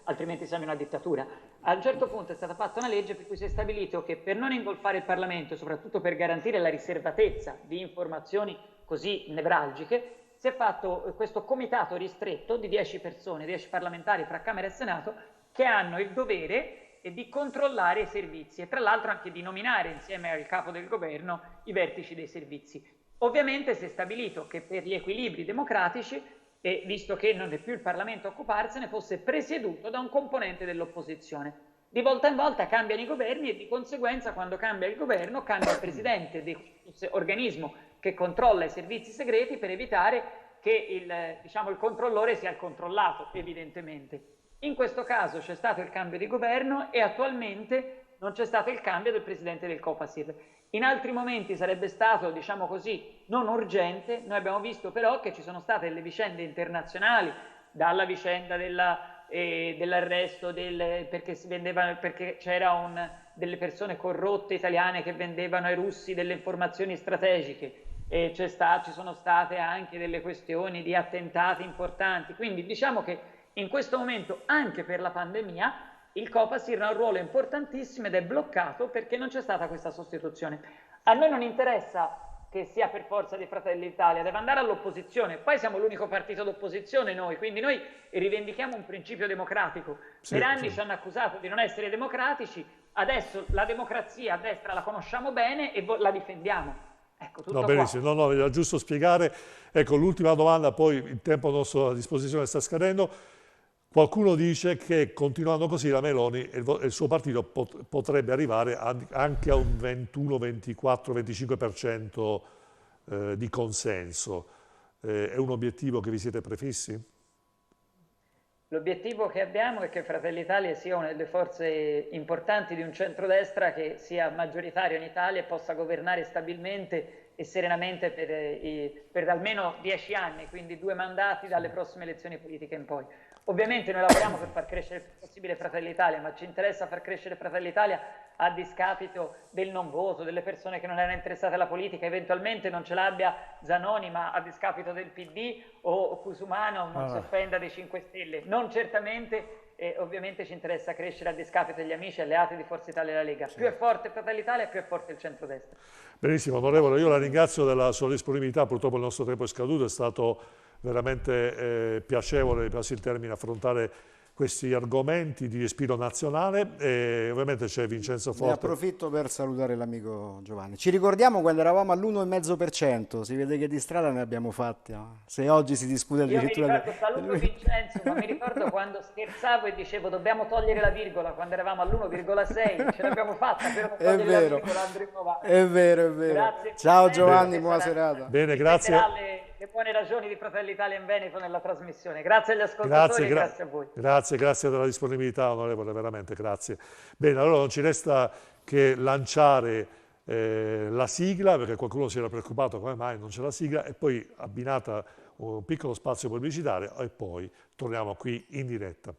Speaker 6: altrimenti siamo in una dittatura. A un certo punto è stata fatta una legge per cui si è stabilito che per non ingolfare il Parlamento, soprattutto per garantire la riservatezza di informazioni così nevralgiche, si è fatto questo comitato ristretto di 10 persone, 10 parlamentari fra Camera e Senato, che hanno il dovere di controllare i servizi e tra l'altro anche di nominare insieme al capo del governo i vertici dei servizi. Ovviamente si è stabilito che per gli equilibri democratici, e visto che non è più il Parlamento a occuparsene, fosse presieduto da un componente dell'opposizione. Di volta in volta cambiano i governi e di conseguenza quando cambia il governo cambia il presidente dell'organismo che controlla i servizi segreti per evitare che il controllore sia il controllato, evidentemente. In questo caso c'è stato il cambio di governo e attualmente non c'è stato il cambio del presidente del Copasir. In altri momenti sarebbe stato, diciamo così, non urgente. Noi abbiamo visto però che ci sono state delle vicende internazionali, dalla vicenda dell'arresto perché c'era delle persone corrotte italiane che vendevano ai russi delle informazioni strategiche, e ci sono state anche delle questioni di attentati importanti. Quindi diciamo che in questo momento, anche per la pandemia, il Copasir ha un ruolo importantissimo ed è bloccato perché non c'è stata questa sostituzione. A noi non interessa che sia per forza di Fratelli d'Italia, deve andare all'opposizione. Poi siamo l'unico partito d'opposizione noi, quindi noi rivendichiamo un principio democratico.
Speaker 1: Sì,
Speaker 6: per anni
Speaker 1: sì.
Speaker 6: ci hanno accusato di non essere democratici, adesso la democrazia a destra la conosciamo bene e la difendiamo. Ecco, tutto
Speaker 1: No,
Speaker 6: qua.
Speaker 1: benissimo, no, era giusto spiegare. Ecco, l'ultima domanda, poi il tempo a nostra disposizione sta scadendo. Qualcuno dice che continuando così la Meloni e il suo partito potrebbe arrivare anche a un 21, 24, 25% di consenso. È un obiettivo che vi siete prefissi?
Speaker 6: L'obiettivo che abbiamo è che Fratelli d'Italia sia una delle forze importanti di un centrodestra che sia maggioritario in Italia e possa governare stabilmente e serenamente per almeno 10 anni, quindi 2 mandati dalle prossime elezioni politiche in poi. Ovviamente noi lavoriamo per far crescere il più possibile Fratelli d'Italia, ma ci interessa far crescere Fratelli d'Italia a discapito del non voto, delle persone che non erano interessate alla politica, eventualmente non ce l'abbia Zanoni, ma a discapito del PD o Cusumano, non si offenda, dei 5 Stelle. Non certamente, ovviamente ci interessa crescere a discapito degli amici e alleati di Forza Italia e la Lega. Più è forte Fratelli d'Italia, più è forte il centrodestra.
Speaker 1: Benissimo, onorevole, io la ringrazio della sua disponibilità, purtroppo il nostro tempo è scaduto, è stato veramente piacevole, passi il termine, affrontare questi argomenti di respiro nazionale e ovviamente c'è Vincenzo Forte.
Speaker 4: Ne approfitto per salutare l'amico Giovanni. Ci ricordiamo quando eravamo all'1,5%, si vede che di strada ne abbiamo fatti. No? Se oggi si discute addirittura...
Speaker 6: Io mi ricordo, saluto Vincenzo, ma mi ricordo quando scherzavo e dicevo dobbiamo togliere la virgola, quando eravamo all'1,6, ce l'abbiamo fatta, per non togliere la virgola andremo avanti.
Speaker 4: È vero, è vero.
Speaker 6: Grazie,
Speaker 4: ciao Giovanni, buona serata.
Speaker 1: Bene, grazie.
Speaker 6: Le buone ragioni di Fratelli Italia in Veneto nella trasmissione. Grazie agli ascoltatori, grazie a voi.
Speaker 1: Grazie della disponibilità, onorevole, veramente grazie. Bene, allora non ci resta che lanciare la sigla, perché qualcuno si era preoccupato come mai non c'è la sigla, e poi abbinata un piccolo spazio pubblicitario e poi torniamo qui in diretta.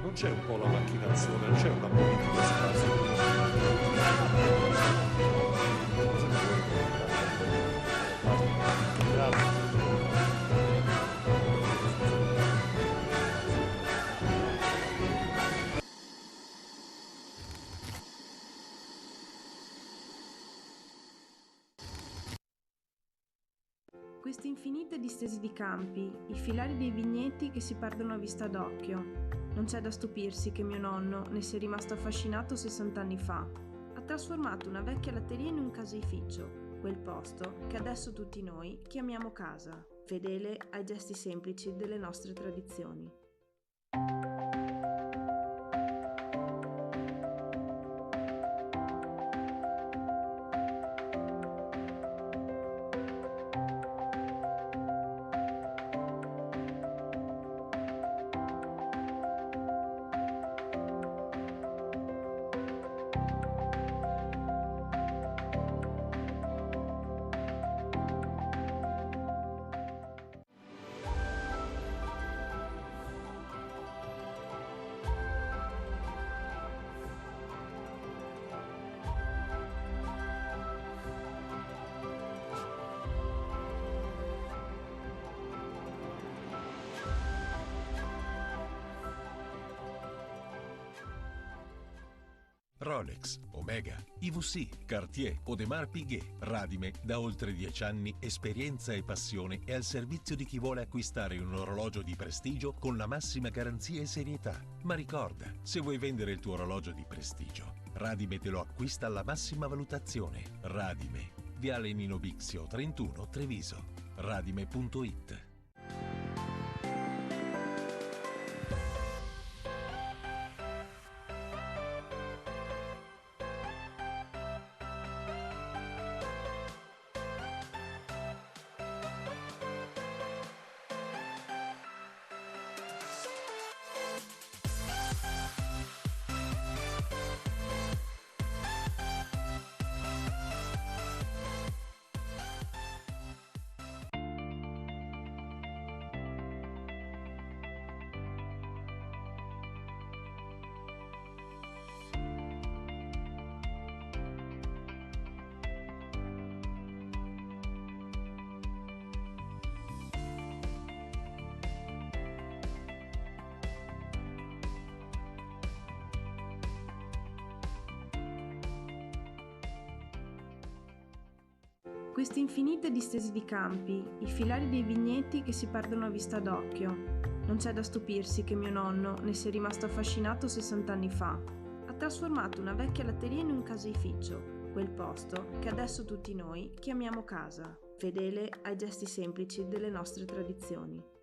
Speaker 1: Non c'è un po' la macchinazione, non c'è una politica spazio.
Speaker 9: Queste infinite distese di campi, i filari dei vigneti che si perdono a vista d'occhio. Non c'è da stupirsi che mio nonno ne sia rimasto affascinato 60 anni fa. Ha trasformato una vecchia latteria in un caseificio, quel posto che adesso tutti noi chiamiamo casa, fedele ai gesti semplici delle nostre tradizioni.
Speaker 10: Rolex, Omega, IWC, Cartier, Audemars Piguet, Radime, da oltre 10 anni, esperienza e passione è al servizio di chi vuole acquistare un orologio di prestigio con la massima garanzia e serietà. Ma ricorda, se vuoi vendere il tuo orologio di prestigio, Radime te lo acquista alla massima valutazione. Radime, Viale Nino Bixio 31, Treviso. Radime.it.
Speaker 9: Queste infinite distese di campi, i filari dei vigneti che si perdono a vista d'occhio. Non c'è da stupirsi che mio nonno ne sia rimasto affascinato 60 anni fa. Ha trasformato una vecchia latteria in un caseificio, quel posto che adesso tutti noi chiamiamo casa, fedele ai gesti semplici delle nostre tradizioni.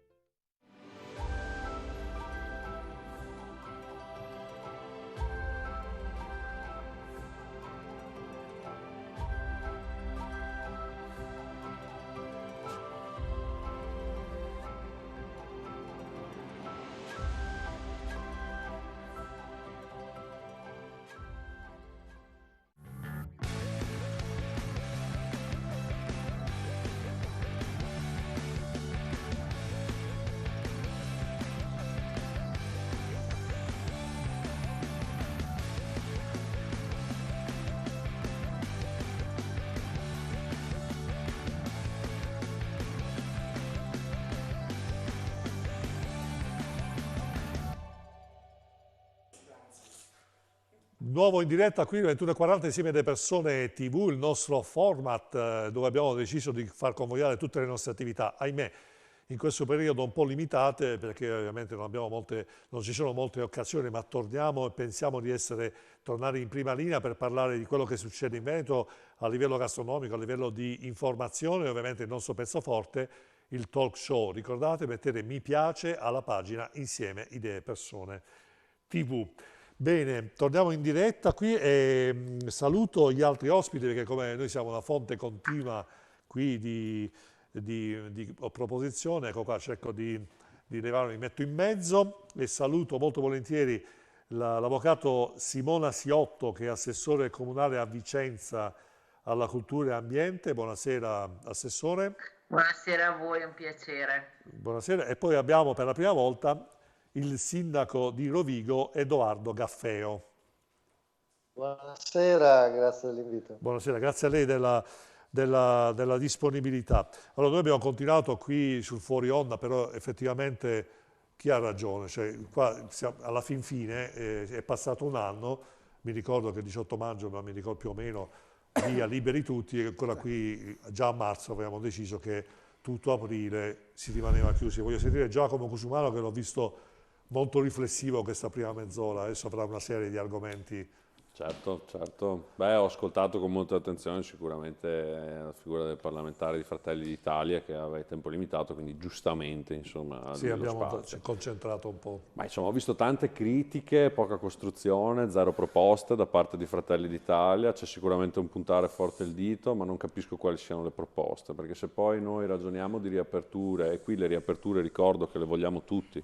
Speaker 1: Nuovo in diretta qui alle 21:40 insieme alle persone TV, il nostro format dove abbiamo deciso di far convogliare tutte le nostre attività, ahimè in questo periodo un po' limitate perché ovviamente non ci sono molte occasioni, ma torniamo e pensiamo di tornare in prima linea per parlare di quello che succede in Veneto a livello gastronomico, a livello di informazione e ovviamente il nostro pezzo forte, il talk show. Ricordate, mettete mi piace alla pagina Insieme Idee Persone TV. Bene, torniamo in diretta qui e saluto gli altri ospiti perché come noi siamo una fonte continua qui di proposizione, ecco qua cerco di levarmi, mi metto in mezzo e saluto molto volentieri l'avvocato Simona Siotto che è assessore comunale a Vicenza alla cultura e ambiente. Buonasera assessore.
Speaker 11: Buonasera a voi, è un piacere.
Speaker 1: Buonasera e poi abbiamo per la prima volta il sindaco di Rovigo, Edoardo Gaffeo.
Speaker 12: Buonasera, grazie dell'invito.
Speaker 1: Buonasera, grazie a lei della disponibilità. Allora, noi abbiamo continuato qui sul fuori onda, però effettivamente chi ha ragione? Cioè, qua alla fin fine è passato un anno, mi ricordo che il 18 maggio, ma mi ricordo più o meno, via liberi tutti, e ancora qui già a marzo avevamo deciso che tutto aprile si rimaneva chiusi. Voglio sentire Giacomo Cusumano che l'ho visto molto riflessivo questa prima mezz'ora, adesso avrà una serie di argomenti.
Speaker 13: Certo, certo. Beh, ho ascoltato con molta attenzione sicuramente la figura del parlamentare di Fratelli d'Italia che aveva tempo limitato, quindi giustamente insomma
Speaker 1: sì, abbiamo concentrato un po'.
Speaker 13: Ma insomma ho visto tante critiche, poca costruzione, zero proposte da parte di Fratelli d'Italia, c'è sicuramente un puntare forte il dito, ma non capisco quali siano le proposte, perché se poi noi ragioniamo di riaperture, e qui le riaperture ricordo che le vogliamo tutti,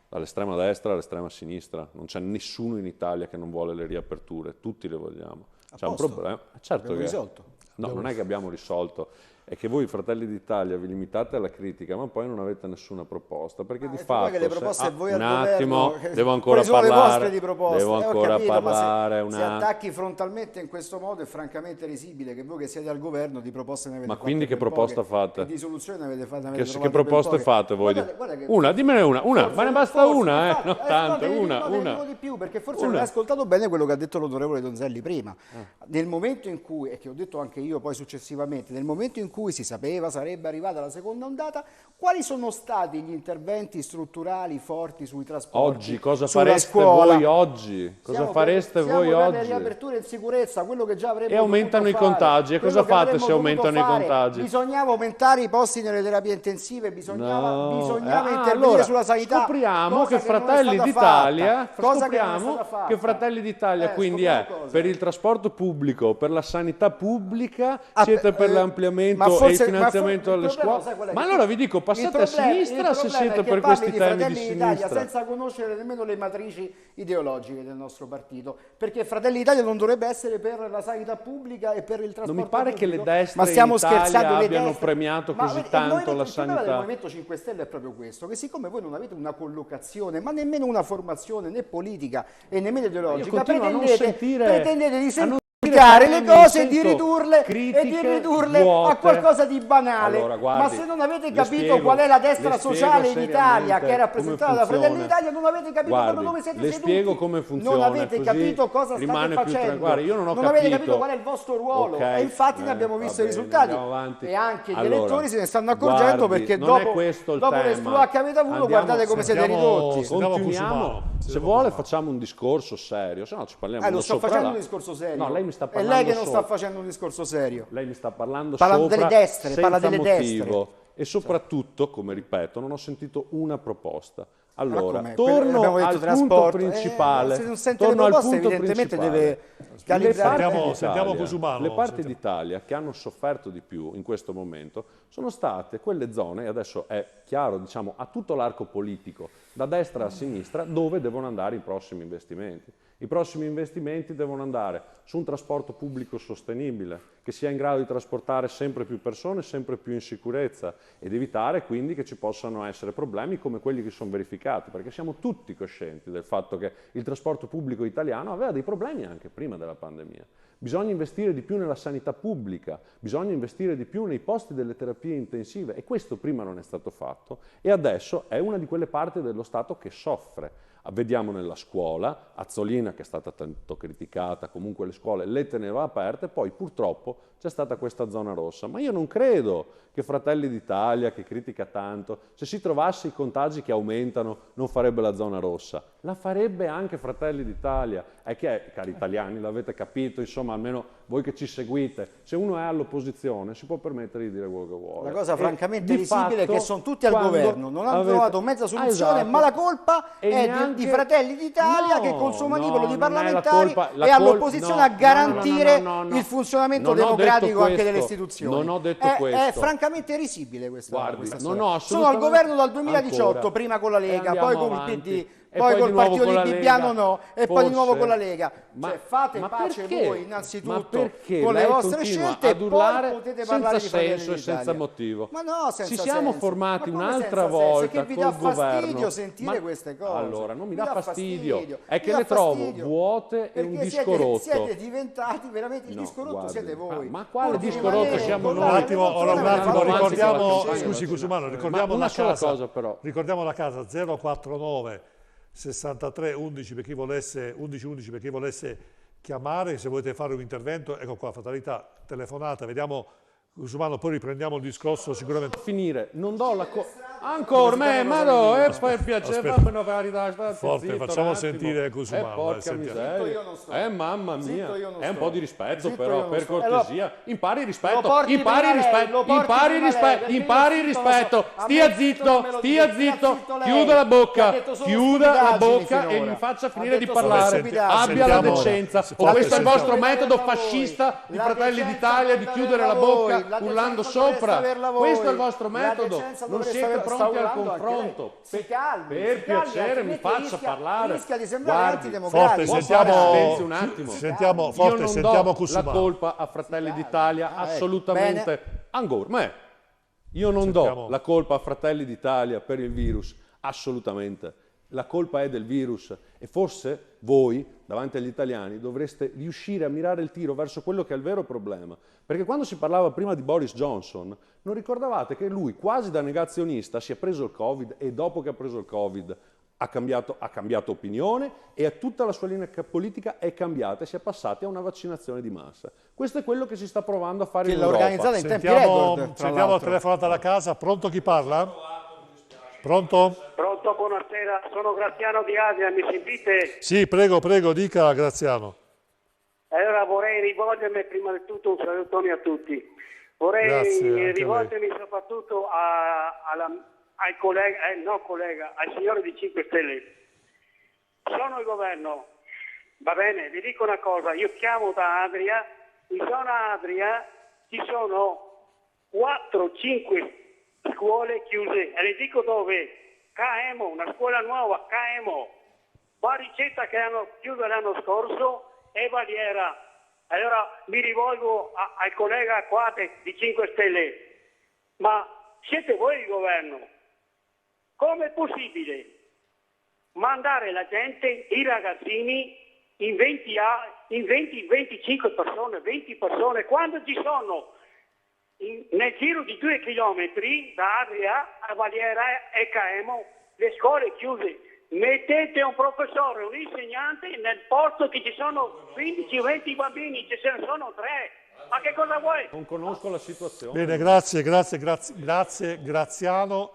Speaker 13: dall'estrema destra all'estrema sinistra, non c'è nessuno in Italia che non vuole le riaperture, tutti le vogliamo. C'è un problema, certo che
Speaker 4: risolto.
Speaker 13: No, non è che abbiamo risolto, è che voi Fratelli d'Italia vi limitate alla critica, ma poi non avete nessuna proposta, perché di fatto
Speaker 4: che le proposte voi
Speaker 13: un
Speaker 4: al
Speaker 13: attimo,
Speaker 4: governo,
Speaker 13: devo ancora
Speaker 4: quali sono le
Speaker 13: parlare,
Speaker 4: vostre di proposte?
Speaker 13: devo ancora
Speaker 4: capito,
Speaker 13: parlare
Speaker 4: se attacchi frontalmente in questo modo è francamente risibile che voi che siete al governo di proposte ne avete
Speaker 13: Ma
Speaker 4: fatte
Speaker 13: quindi che
Speaker 4: ben
Speaker 13: proposta
Speaker 4: poche,
Speaker 13: fate?
Speaker 4: e di soluzioni ne avete fatte
Speaker 13: Che proposte fate voi?
Speaker 4: Guarda che
Speaker 13: una, dimmene una, ma ne basta una, non tante, una.
Speaker 4: No, di più, perché forse non hai ascoltato bene quello che ha detto l'onorevole Donzelli prima. Nel momento in cui, e che ho detto anche io poi successivamente, nel momento in cui si sapeva sarebbe arrivata la seconda ondata, quali sono stati gli interventi strutturali forti sui trasporti?
Speaker 13: Oggi, cosa
Speaker 4: sulla
Speaker 13: fareste
Speaker 4: scuola?
Speaker 13: voi oggi? Cosa fareste voi
Speaker 4: per
Speaker 13: oggi?
Speaker 4: le riaperture in sicurezza, quello che già avremmo
Speaker 13: E aumentano i
Speaker 4: dovuto fare,
Speaker 13: contagi, e
Speaker 4: quello
Speaker 13: cosa
Speaker 4: che
Speaker 13: fate
Speaker 4: avremmo
Speaker 13: se aumentano i
Speaker 4: dovuto fare.
Speaker 13: contagi?
Speaker 4: Bisognava aumentare i posti nelle terapie intensive, bisognava intervenire
Speaker 13: allora,
Speaker 4: sulla sanità.
Speaker 13: Scopriamo
Speaker 4: cosa
Speaker 13: che
Speaker 4: non è
Speaker 13: Fratelli
Speaker 4: stata
Speaker 13: d'Italia,
Speaker 4: fatta, cosa che non è stata fatta.
Speaker 13: che Fratelli d'Italia quindi è per il trasporto pubblico, per la sanità pubblica, siete per l'ampliamento e il finanziamento alle scuole. Ma allora vi dico, passate a sinistra se siete per questi temi di sinistra.
Speaker 4: Senza conoscere nemmeno le matrici ideologiche del nostro partito, perché Fratelli d'Italia non dovrebbe essere per la sanità pubblica e per il trasporto
Speaker 13: Non mi pare
Speaker 4: pubblico.
Speaker 13: che le destre
Speaker 4: Ma stiamo
Speaker 13: in Italia
Speaker 4: scherzando, le
Speaker 13: abbiano
Speaker 4: destre.
Speaker 13: premiato così tanto la
Speaker 4: Il problema del
Speaker 13: sanità.
Speaker 4: Movimento 5 Stelle è proprio questo, che siccome voi non avete una collocazione, ma nemmeno una formazione né politica e nemmeno ideologica, pretendete di semplificare le cose e di ridurle a qualcosa di banale.
Speaker 13: Allora, guardi,
Speaker 4: ma se non avete capito qual è la destra sociale in Italia che è rappresentata da Fratelli d'Italia, non avete capito proprio dove siete seduti.
Speaker 13: Le spiego come funziona.
Speaker 4: Non avete capito cosa state facendo.
Speaker 13: Guarda, io non ho
Speaker 4: non avete capito qual è il vostro ruolo. E infatti ne abbiamo visto i risultati. E anche gli elettori se ne stanno accorgendo, perché dopo l'esploit che avete avuto, guardate come siete ridotti.
Speaker 13: Continuiamo. Se vuole facciamo un discorso serio, se no ci parliamo
Speaker 4: lo sto facendo un discorso serio.
Speaker 13: No, lei mi sta parlando
Speaker 4: è lei che non sta facendo un discorso serio.
Speaker 13: Lei mi sta parlando
Speaker 4: delle destre, parla delle
Speaker 13: motivo.
Speaker 4: Destre.
Speaker 13: E soprattutto, come ripeto, non ho sentito una proposta. Allora, torno al punto principale.
Speaker 4: Se non sente le proposte, evidentemente deve calibrare.
Speaker 13: Le parti d'Italia che hanno sofferto di più in questo momento sono state quelle zone, e adesso è chiaro, diciamo, a tutto l'arco politico, da destra a sinistra, dove devono andare i prossimi investimenti. I prossimi investimenti devono andare su un trasporto pubblico sostenibile, che sia in grado di trasportare sempre più persone, sempre più in sicurezza, ed evitare quindi che ci possano essere problemi come quelli che sono verificati, perché siamo tutti coscienti del fatto che il trasporto pubblico italiano aveva dei problemi anche prima della pandemia. Bisogna investire di più nella sanità pubblica, bisogna investire di più nei posti delle terapie intensive, e questo prima non è stato fatto, e adesso è una di quelle parti dello Stato che soffre. Vediamo nella scuola, Azzolina che è stata tanto criticata, comunque le scuole le teneva aperte, poi purtroppo c'è stata questa zona rossa. Ma io non credo che Fratelli d'Italia, che critica tanto, se si trovasse i contagi che aumentano non farebbe la zona rossa. La farebbe anche Fratelli d'Italia. È che, cari italiani, l'avete capito, insomma, almeno voi che ci seguite, se uno è all'opposizione si può permettere di dire quello che vuole.
Speaker 4: La cosa francamente
Speaker 13: di
Speaker 4: risibile è
Speaker 13: fatto,
Speaker 4: che sono tutti al governo, non hanno trovato mezza soluzione,
Speaker 13: esatto.
Speaker 4: ma la colpa è di Fratelli d'Italia che col suo manipolo di parlamentari è all'opposizione a garantire il funzionamento democratico anche delle istituzioni.
Speaker 13: Non ho detto questo.
Speaker 4: È francamente risibile questa storia. Sono al
Speaker 13: assolutamente
Speaker 4: governo dal 2018,
Speaker 13: ancora.
Speaker 4: prima con la Lega,
Speaker 13: Andiamo
Speaker 4: poi con il
Speaker 13: avanti.
Speaker 4: PD,
Speaker 13: E
Speaker 4: poi col
Speaker 13: di nuovo
Speaker 4: partito
Speaker 13: con la
Speaker 4: di Bibbiano
Speaker 13: Lega.
Speaker 4: no, e poi di nuovo con la Lega.
Speaker 13: Ma
Speaker 4: fate
Speaker 13: ma
Speaker 4: pace
Speaker 13: perché?
Speaker 4: voi
Speaker 13: Ma
Speaker 4: innanzitutto
Speaker 13: perché
Speaker 4: con le
Speaker 13: lei
Speaker 4: vostre
Speaker 13: continua
Speaker 4: scelte
Speaker 13: ad
Speaker 4: e
Speaker 13: urlare
Speaker 4: poi potete parlare
Speaker 13: senza
Speaker 4: di Fratelli
Speaker 13: senso e senza
Speaker 4: d'Italia.
Speaker 13: motivo?
Speaker 4: Ma no, senza
Speaker 13: Ci siamo
Speaker 4: senso.
Speaker 13: formati
Speaker 4: Ma come
Speaker 13: un'altra
Speaker 4: senza senso?
Speaker 13: volta
Speaker 4: Che vi dà
Speaker 13: col
Speaker 4: fastidio
Speaker 13: governo.
Speaker 4: sentire queste cose.
Speaker 13: Allora, non mi dà fastidio, è
Speaker 4: Mi
Speaker 13: che
Speaker 4: dà
Speaker 13: le trovo
Speaker 4: fastidio.
Speaker 13: vuote e un
Speaker 4: Perché
Speaker 13: disco rotto.
Speaker 4: siete diventati veramente il
Speaker 13: No,
Speaker 4: disco rotto,
Speaker 13: guardi.
Speaker 4: siete voi.
Speaker 13: Ma quale
Speaker 4: Pur di
Speaker 13: disco rotto
Speaker 4: rimanere
Speaker 13: siamo
Speaker 4: con
Speaker 13: noi?
Speaker 4: la
Speaker 1: Un attimo,
Speaker 4: rivoluzione
Speaker 1: ricordiamo,
Speaker 13: campagna
Speaker 1: scusi Cusumano, ricordiamo
Speaker 13: Ma una
Speaker 1: la
Speaker 13: sola
Speaker 1: casa,
Speaker 13: cosa però.
Speaker 1: ricordiamo la casa 049 63 11 per chi volesse 11 11 per chi volesse chiamare, se volete fare un intervento, ecco qua, fatalità, telefonata, vediamo Cusumano, poi riprendiamo il discorso sicuramente.
Speaker 13: Finire, non do la ancora ma no, e poi piacere fammi una verità,
Speaker 1: forte, facciamo sentire Cusumano,
Speaker 13: porca miseria, mamma mia, è un po' di rispetto però, per cortesia, impari rispetto, stia zitto, chiuda la bocca e mi faccia finire di parlare, abbia la decenza, o questo è il vostro metodo fascista di Fratelli d'Italia di chiudere la bocca urlando sopra, questo è il vostro metodo, non siete pronti al confronto, per piacere mi faccia parlare,
Speaker 4: rischia di sembrare antidemocratico.
Speaker 1: Forte, sentiamo
Speaker 13: la
Speaker 1: Cusumano.
Speaker 13: colpa a Fratelli d'Italia, assolutamente, ancora, io non do la colpa a Fratelli d'Italia per il virus, assolutamente. La colpa è del virus e forse voi, davanti agli italiani, dovreste riuscire a mirare il tiro verso quello che è il vero problema. Perché quando si parlava prima di Boris Johnson, non ricordavate che lui, quasi da negazionista, si è preso il Covid e dopo che ha preso il Covid ha cambiato opinione e tutta la sua linea politica è cambiata e si è passati a una vaccinazione di massa. Questo è quello che si sta provando a fare in Europa.
Speaker 4: L'organizzata in tempi record.
Speaker 1: Sentiamo la telefonata alla casa, pronto chi parla? Pronto?
Speaker 12: Pronto, buonasera, sono Graziano di Adria, mi sentite?
Speaker 1: Sì, prego, dica Graziano.
Speaker 12: Allora vorrei rivolgermi prima di tutto un salutone a tutti. Vorrei rivolgermi soprattutto al collega, al signore di 5 Stelle. Sono il governo, va bene, vi dico una cosa, io chiamo da Adria, in zona Adria ci sono 4-5 scuole chiuse, e le dico dove? Caemo, una scuola nuova, Caemo, Baricetta che hanno chiuso l'anno scorso e Valiera. Allora mi rivolgo al collega qua di 5 Stelle, ma siete voi il governo? Come è possibile mandare la gente, i ragazzini, in 20-25 persone, 20 persone, quando ci sono nel giro di 2 chilometri da Adria a Valiera e Caemo le scuole chiuse? Mettete un professore, un insegnante nel posto che ci sono 15-20 bambini, ce ne sono 3. Ma che cosa vuoi?
Speaker 13: Non conosco la situazione.
Speaker 1: Bene, grazie Graziano.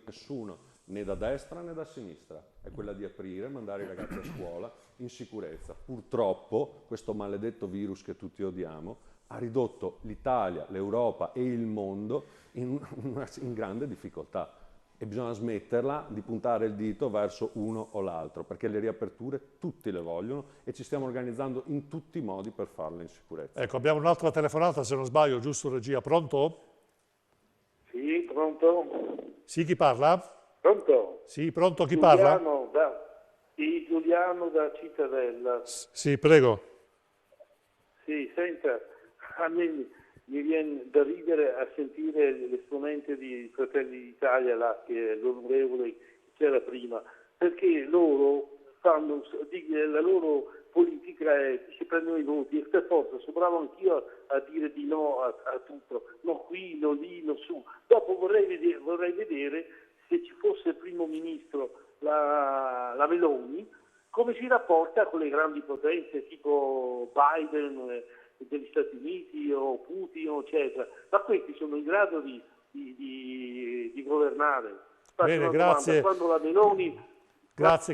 Speaker 13: Nessuno, né da destra né da sinistra, è quella di aprire, mandare i ragazzi a scuola in sicurezza. Purtroppo questo maledetto virus che tutti odiamo ha ridotto l'Italia, l'Europa e il mondo in grande difficoltà e bisogna smetterla di puntare il dito verso uno o l'altro, perché le riaperture tutti le vogliono e ci stiamo organizzando in tutti i modi per farle in sicurezza.
Speaker 1: Ecco, abbiamo un'altra telefonata, se non sbaglio, giusto regia, pronto?
Speaker 14: Sì, pronto?
Speaker 1: Sì, chi parla?
Speaker 14: Pronto?
Speaker 1: Sì, pronto, chi parla?
Speaker 14: Giuliano da Cittadella.
Speaker 1: Sì, prego.
Speaker 14: Sì, senta, a me mi viene da ridere a sentire l'esponente di Fratelli d'Italia, là, che è l'onorevole che c'era prima, perché loro fanno, la loro politica è che si prendono i voti e per forza sono bravo anch'io a dire di no a tutto, no qui, no lì, no su. Dopo vorrei vedere se ci fosse il primo ministro la Meloni, come si rapporta con le grandi potenze tipo Biden degli Stati Uniti o Putin, eccetera. Ma questi sono in grado di governare.
Speaker 1: Bene, grazie.
Speaker 14: Quando la Meloni...
Speaker 1: Grazie.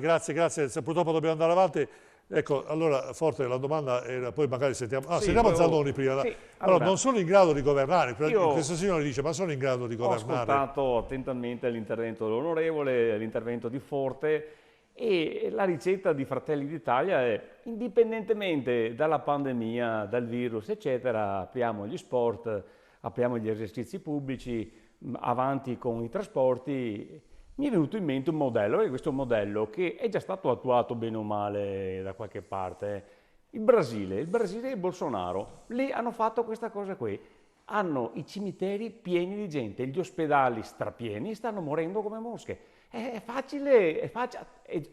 Speaker 1: Se purtroppo dobbiamo andare avanti. Ecco, allora Forte, la domanda era, poi magari sentiamo... sentiamo Zannoni prima.
Speaker 5: Sì,
Speaker 1: allora, non sono in grado di governare. Questo signore dice, ma sono in grado di governare.
Speaker 5: Ho ascoltato attentamente l'intervento dell'onorevole, l'intervento di Forte, e la ricetta di Fratelli d'Italia è, indipendentemente dalla pandemia, dal virus, eccetera, apriamo gli sport, apriamo gli esercizi pubblici, avanti con i trasporti. Mi è venuto in mente un modello, e questo modello che è già stato attuato bene o male da qualche parte. Il Brasile e Bolsonaro, lì hanno fatto questa cosa qui. Hanno i cimiteri pieni di gente, gli ospedali strapieni, stanno morendo come mosche. È facile.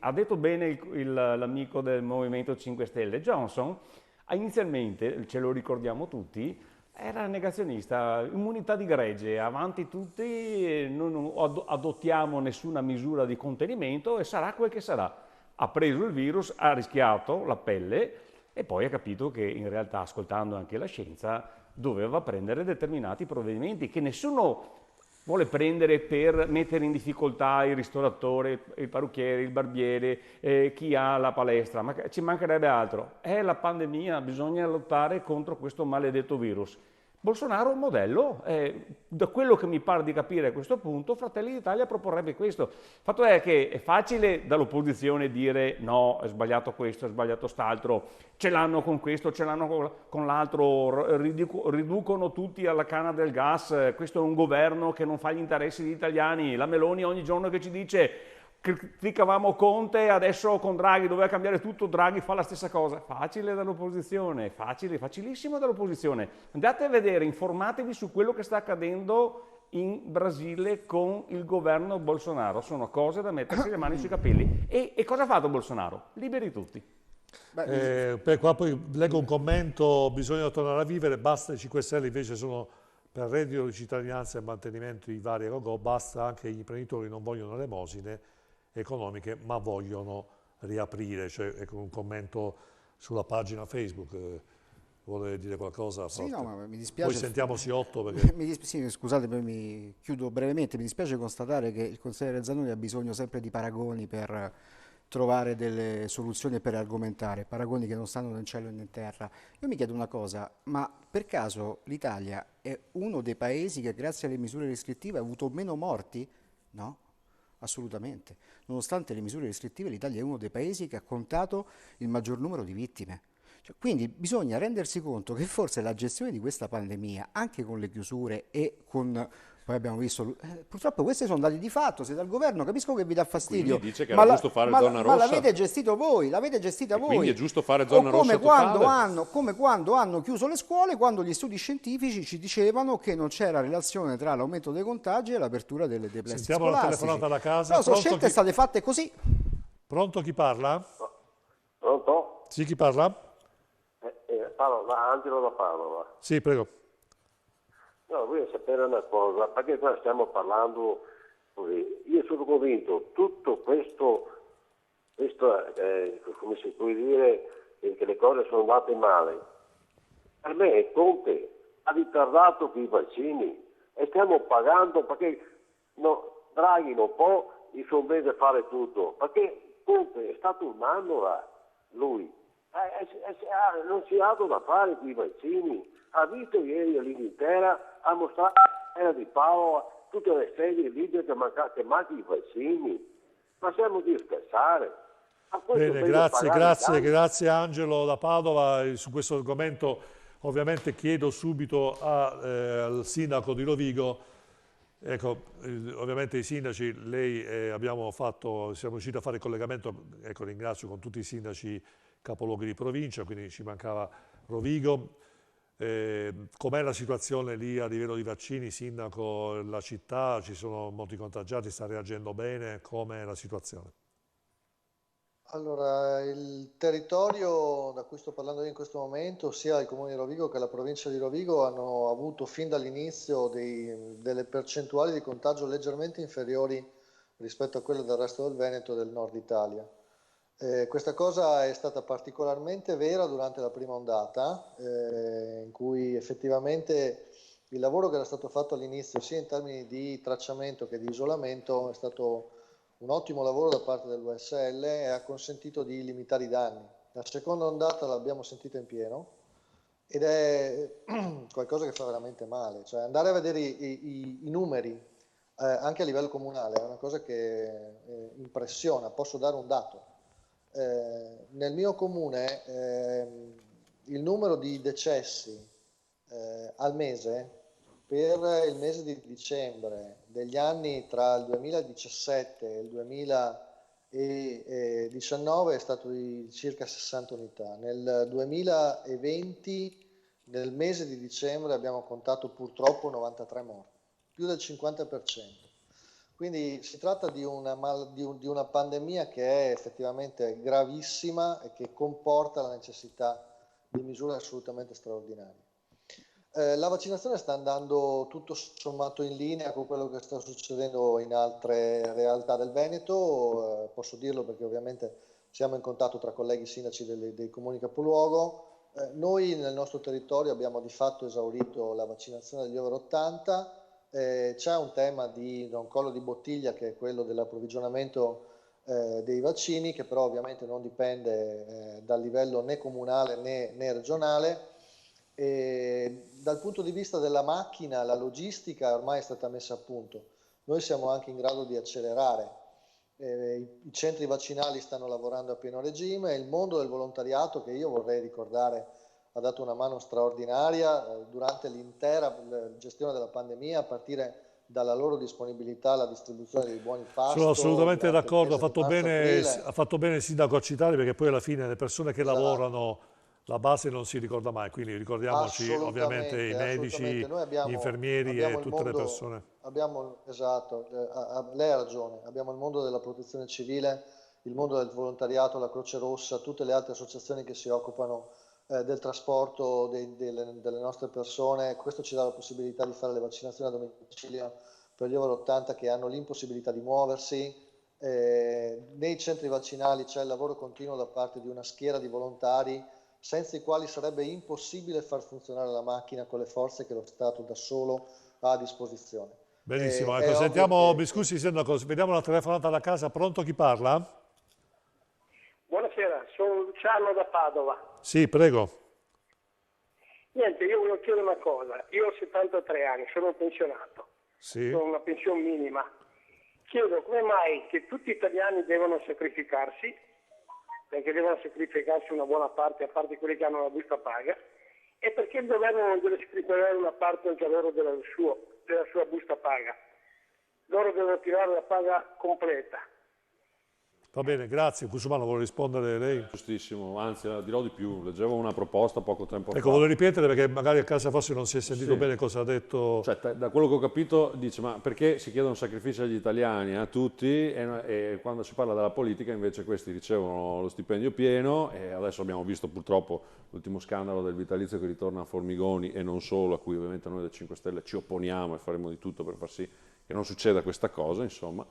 Speaker 5: Ha detto bene l'amico del Movimento 5 Stelle, Johnson, inizialmente, ce lo ricordiamo tutti, era negazionista, immunità di gregge, avanti tutti, non adottiamo nessuna misura di contenimento e sarà quel che sarà. Ha preso il virus, ha rischiato la pelle e poi ha capito che in realtà, ascoltando anche la scienza, doveva prendere determinati provvedimenti che nessuno vuole prendere per mettere in difficoltà il ristoratore, il parrucchiere, il barbiere, chi ha la palestra, ma ci mancherebbe altro. È la pandemia, bisogna lottare contro questo maledetto virus. Bolsonaro è un modello, da quello che mi pare di capire a questo punto, Fratelli d'Italia proporrebbe questo. Il fatto è che è facile dall'opposizione dire no, è sbagliato questo, è sbagliato st'altro, ce l'hanno con questo, ce l'hanno con l'altro, riducono tutti alla canna del gas, questo è un governo che non fa gli interessi degli italiani, la Meloni ogni giorno che ci dice criticavamo Conte, adesso con Draghi doveva cambiare tutto, Draghi fa la stessa cosa. Facile dall'opposizione, facilissimo dall'opposizione. Andate a vedere, informatevi su quello che sta accadendo in Brasile con il governo Bolsonaro. Sono cose da mettersi le mani sui capelli. E cosa ha fatto Bolsonaro? Liberi tutti.
Speaker 1: Qua poi leggo un commento, bisogna tornare a vivere, basta i 5 Stelle invece sono per reddito di cittadinanza e mantenimento di vari go, basta, anche gli imprenditori non vogliono elemosine economiche ma vogliono riaprire, cioè ecco un commento sulla pagina Facebook. Vuole dire qualcosa?
Speaker 4: Sì, no, ma mi dispiace.
Speaker 1: Poi sentiamo Siotto perché...
Speaker 4: Sì, scusate, poi mi chiudo brevemente, mi dispiace constatare che il consigliere Zannoni ha bisogno sempre di paragoni per trovare delle soluzioni e per argomentare, paragoni che non stanno né in cielo né in terra. Io mi chiedo una cosa, ma per caso l'Italia è uno dei paesi che grazie alle misure restrittive ha avuto meno morti? No, assolutamente. Nonostante le misure restrittive l'Italia è uno dei paesi che ha contato il maggior numero di vittime. Quindi bisogna rendersi conto che forse la gestione di questa pandemia, anche con le chiusure e con... Poi abbiamo visto, purtroppo questi sono dati di fatto, siete al governo, capisco che vi dà fastidio,
Speaker 13: quindi dice che era giusto fare zona rossa.
Speaker 4: Ma l'avete gestito voi, l'avete gestita voi.
Speaker 13: Quindi è giusto fare zona rossa
Speaker 4: come quando hanno chiuso le scuole, quando gli studi scientifici ci dicevano che non c'era relazione tra l'aumento dei contagi e l'apertura delle plessi scolastici.
Speaker 1: Sentiamo la telefonata da casa.
Speaker 4: No, sono scelte state fatte così.
Speaker 1: Pronto, chi parla?
Speaker 15: Pronto?
Speaker 1: Sì, chi parla?
Speaker 15: Angelo da Padova.
Speaker 1: Sì, prego.
Speaker 15: No, voglio sapere una cosa, perché qua stiamo parlando così. Io sono convinto tutto questo come si può dire, che le cose sono andate male. Per me Conte ha ritardato i vaccini e stiamo pagando perché Draghi non può in suo mese fare tutto, perché Conte è stato un anno là, lui. Non si ha da fare con i vaccini. Ha visto ieri l'Inghilterra, ha mostrato era di Paolo tutte le sedie libere che mancano i vaccini. Ma siamo di scherzare.
Speaker 1: Bene, grazie Angelo da Padova. Su questo argomento ovviamente chiedo subito al sindaco di Rovigo. Ecco, ovviamente i sindaci, lei siamo riusciti a fare il collegamento, ecco, ringrazio con tutti i sindaci capoluoghi di provincia, quindi ci mancava Rovigo. Com'è la situazione lì a livello di vaccini, sindaco, la città, ci sono molti contagiati, sta reagendo bene, com'è la situazione?
Speaker 16: Allora, il territorio da cui sto parlando io in questo momento, sia il comune di Rovigo che la provincia di Rovigo, hanno avuto fin dall'inizio delle percentuali di contagio leggermente inferiori rispetto a quello del resto del Veneto e del nord Italia. Questa cosa è stata particolarmente vera durante la prima ondata, in cui effettivamente il lavoro che era stato fatto all'inizio, sia in termini di tracciamento che di isolamento, è stato un ottimo lavoro da parte dell'USL e ha consentito di limitare i danni. La seconda ondata l'abbiamo sentita in pieno ed è qualcosa che fa veramente male. Cioè, andare a vedere i numeri anche a livello comunale è una cosa che impressiona. Posso dare un dato. Nel mio comune il numero di decessi al mese per il mese di dicembre degli anni tra il 2017 e il 2019 è stato di circa 60 unità. Nel 2020, nel mese di dicembre, abbiamo contato purtroppo 93 morti, più del 50%. Quindi si tratta di una pandemia che è effettivamente gravissima e che comporta la necessità di misure assolutamente straordinarie. La vaccinazione sta andando tutto sommato in linea con quello che sta succedendo in altre realtà del Veneto, posso dirlo perché ovviamente siamo in contatto tra colleghi sindaci dei comuni capoluogo. Noi nel nostro territorio abbiamo di fatto esaurito la vaccinazione degli over 80. C'è un tema di un collo di bottiglia che è quello dell'approvvigionamento dei vaccini, che però ovviamente non dipende dal livello né comunale né regionale. Dal punto di vista della macchina, la logistica ormai è stata messa a punto. Noi siamo anche in grado di accelerare. I centri vaccinali stanno lavorando a pieno regime, il mondo del volontariato, che io vorrei ricordare ha dato una mano straordinaria durante l'intera gestione della pandemia, a partire dalla loro disponibilità alla distribuzione dei buoni pasto.
Speaker 1: Sono assolutamente d'accordo, ha fatto bene il sindaco a citare, perché poi alla fine le persone che lavorano, la base non si ricorda mai, quindi ricordiamoci ovviamente i medici, gli infermieri e tutte le persone.
Speaker 16: Esatto, lei ha ragione, abbiamo il mondo della protezione civile, il mondo del volontariato, la Croce Rossa, tutte le altre associazioni che si occupano del trasporto delle nostre persone. Questo ci dà la possibilità di fare le vaccinazioni a domicilio per gli over 80 che hanno l'impossibilità di muoversi. Nei centri vaccinali c'è il lavoro continuo da parte di una schiera di volontari senza i quali sarebbe impossibile far funzionare la macchina con le forze che lo Stato da solo ha a disposizione.
Speaker 1: Benissimo, ecco, sentiamo, mi scusi Sindaco, vediamo una telefonata da casa, pronto, chi parla?
Speaker 12: Buonasera, sono Luciano da Padova.
Speaker 1: Sì, prego.
Speaker 12: Niente, io volevo chiedere una cosa. Io ho 73 anni, sono pensionato.
Speaker 1: Sì.
Speaker 12: Ho una pensione minima. Chiedo come mai che tutti gli italiani devono sacrificarsi, perché devono sacrificarsi una buona parte, a parte quelli che hanno la busta paga, e perché il governo non deve sacrificare una parte anche loro della sua busta paga. Loro devono tirare la paga completa.
Speaker 1: Va bene, grazie. Cusumano, vuole rispondere lei?
Speaker 13: Giustissimo, anzi dirò di più, leggevo una proposta poco tempo fa.
Speaker 1: Ecco, vuole ripetere perché magari a casa forse non si è sentito bene cosa ha detto.
Speaker 13: Cioè, da quello che ho capito dice, ma perché si chiedono sacrifici agli italiani, a tutti, e quando si parla della politica invece questi ricevono lo stipendio pieno, e adesso abbiamo visto purtroppo l'ultimo scandalo del vitalizio che ritorna a Formigoni e non solo, a cui ovviamente noi del 5 Stelle ci opponiamo e faremo di tutto per far sì che non succeda questa cosa, insomma,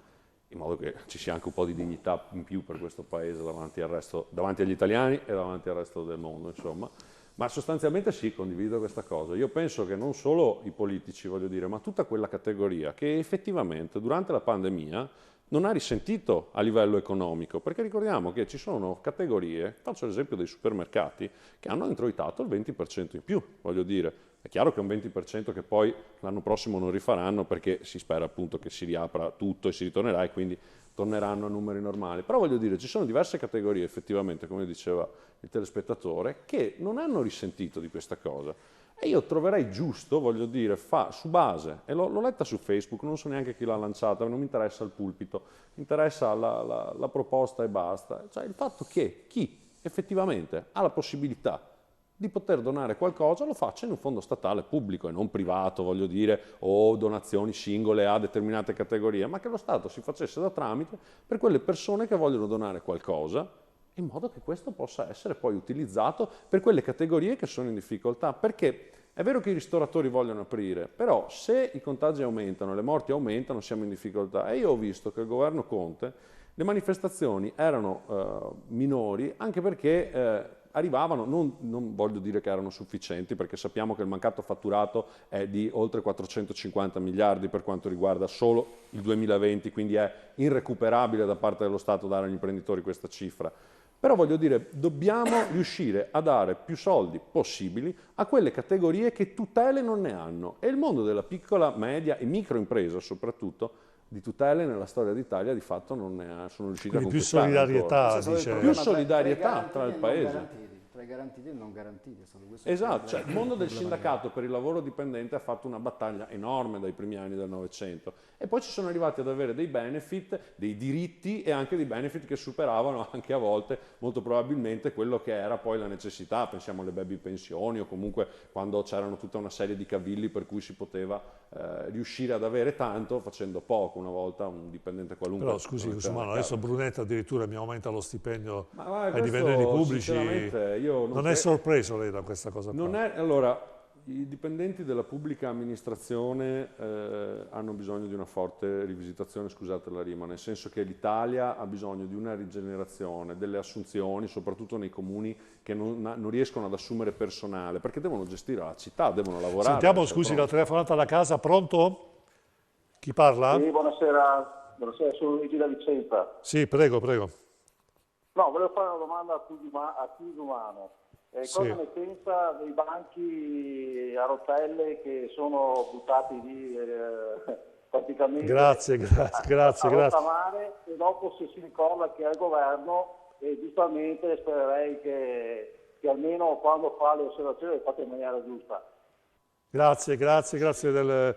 Speaker 13: in modo che ci sia anche un po' di dignità in più per questo paese davanti agli italiani e davanti al resto del mondo, insomma. Ma sostanzialmente sì, condivido questa cosa. Io penso che non solo i politici, voglio dire, ma tutta quella categoria che effettivamente durante la pandemia non ha risentito a livello economico, perché ricordiamo che ci sono categorie, faccio l'esempio dei supermercati, che hanno introitato il 20% in più, voglio dire. È chiaro che è un 20% che poi l'anno prossimo non rifaranno perché si spera appunto che si riapra tutto e si ritornerà e quindi torneranno a numeri normali. Però voglio dire, ci sono diverse categorie effettivamente, come diceva il telespettatore, che non hanno risentito di questa cosa. E io troverei giusto, voglio dire, su base, e l'ho letta su Facebook, non so neanche chi l'ha lanciata, non mi interessa il pulpito, mi interessa la proposta e basta. Cioè il fatto che chi effettivamente ha la possibilità di poter donare qualcosa lo faccia in un fondo statale pubblico e non privato, voglio dire, o donazioni singole a determinate categorie, ma che lo Stato si facesse da tramite per quelle persone che vogliono donare qualcosa, in modo che questo possa essere poi utilizzato per quelle categorie che sono in difficoltà, perché È vero che i ristoratori vogliono aprire, però se i contagi aumentano, le morti aumentano, siamo in difficoltà. E io ho visto che il governo Conte, le manifestazioni erano minori, anche perché arrivavano, non voglio dire che erano sufficienti, perché sappiamo che il mancato fatturato è di oltre 450 miliardi per quanto riguarda solo il 2020, quindi è irrecuperabile da parte dello Stato dare agli imprenditori questa cifra. Però voglio dire, dobbiamo riuscire a dare più soldi possibili a quelle categorie che tutele non ne hanno. E il mondo della piccola, media e microimpresa soprattutto, di tutele nella storia d'Italia di fatto non ne ha, sono riusciti a conquistare.
Speaker 1: Più solidarietà,
Speaker 13: più solidarietà tra il paese.
Speaker 4: Tra i garantiti e i non garantiti.
Speaker 13: Esatto, cioè, il mondo del sindacato per il lavoro dipendente ha fatto una battaglia enorme dai primi anni del Novecento e poi ci sono arrivati ad avere dei benefit, dei diritti e anche dei benefit che superavano anche a volte molto probabilmente quello che era poi la necessità, pensiamo alle baby pensioni o comunque quando c'erano tutta una serie di cavilli per cui si poteva riuscire ad avere tanto facendo poco, una volta un dipendente qualunque.
Speaker 1: Però scusi Cusumano, adesso Brunetta addirittura mi aumenta lo stipendio ai
Speaker 13: questo,
Speaker 1: dipendenti pubblici.
Speaker 13: Io
Speaker 1: non è sorpreso lei da questa cosa qua?
Speaker 13: Allora, i dipendenti della pubblica amministrazione hanno bisogno di una forte rivisitazione, scusate la rima, nel senso che l'Italia ha bisogno di una rigenerazione, delle assunzioni, soprattutto nei comuni che non riescono ad assumere personale, perché devono gestire la città, devono lavorare.
Speaker 1: Sentiamo, scusi, la telefonata da casa, pronto? Chi parla?
Speaker 17: Sì, buonasera, sono Luigi da Vicenza.
Speaker 1: Sì, prego.
Speaker 17: No, volevo fare una domanda a Cusumano.
Speaker 1: Sì.
Speaker 17: Cosa ne pensa dei banchi a rotelle che sono buttati lì praticamente
Speaker 1: grazie.
Speaker 17: rottamare e dopo se si ricorda che è al governo e giustamente spererei che almeno quando fa le osservazioni le fatte in maniera giusta.
Speaker 1: Grazie del...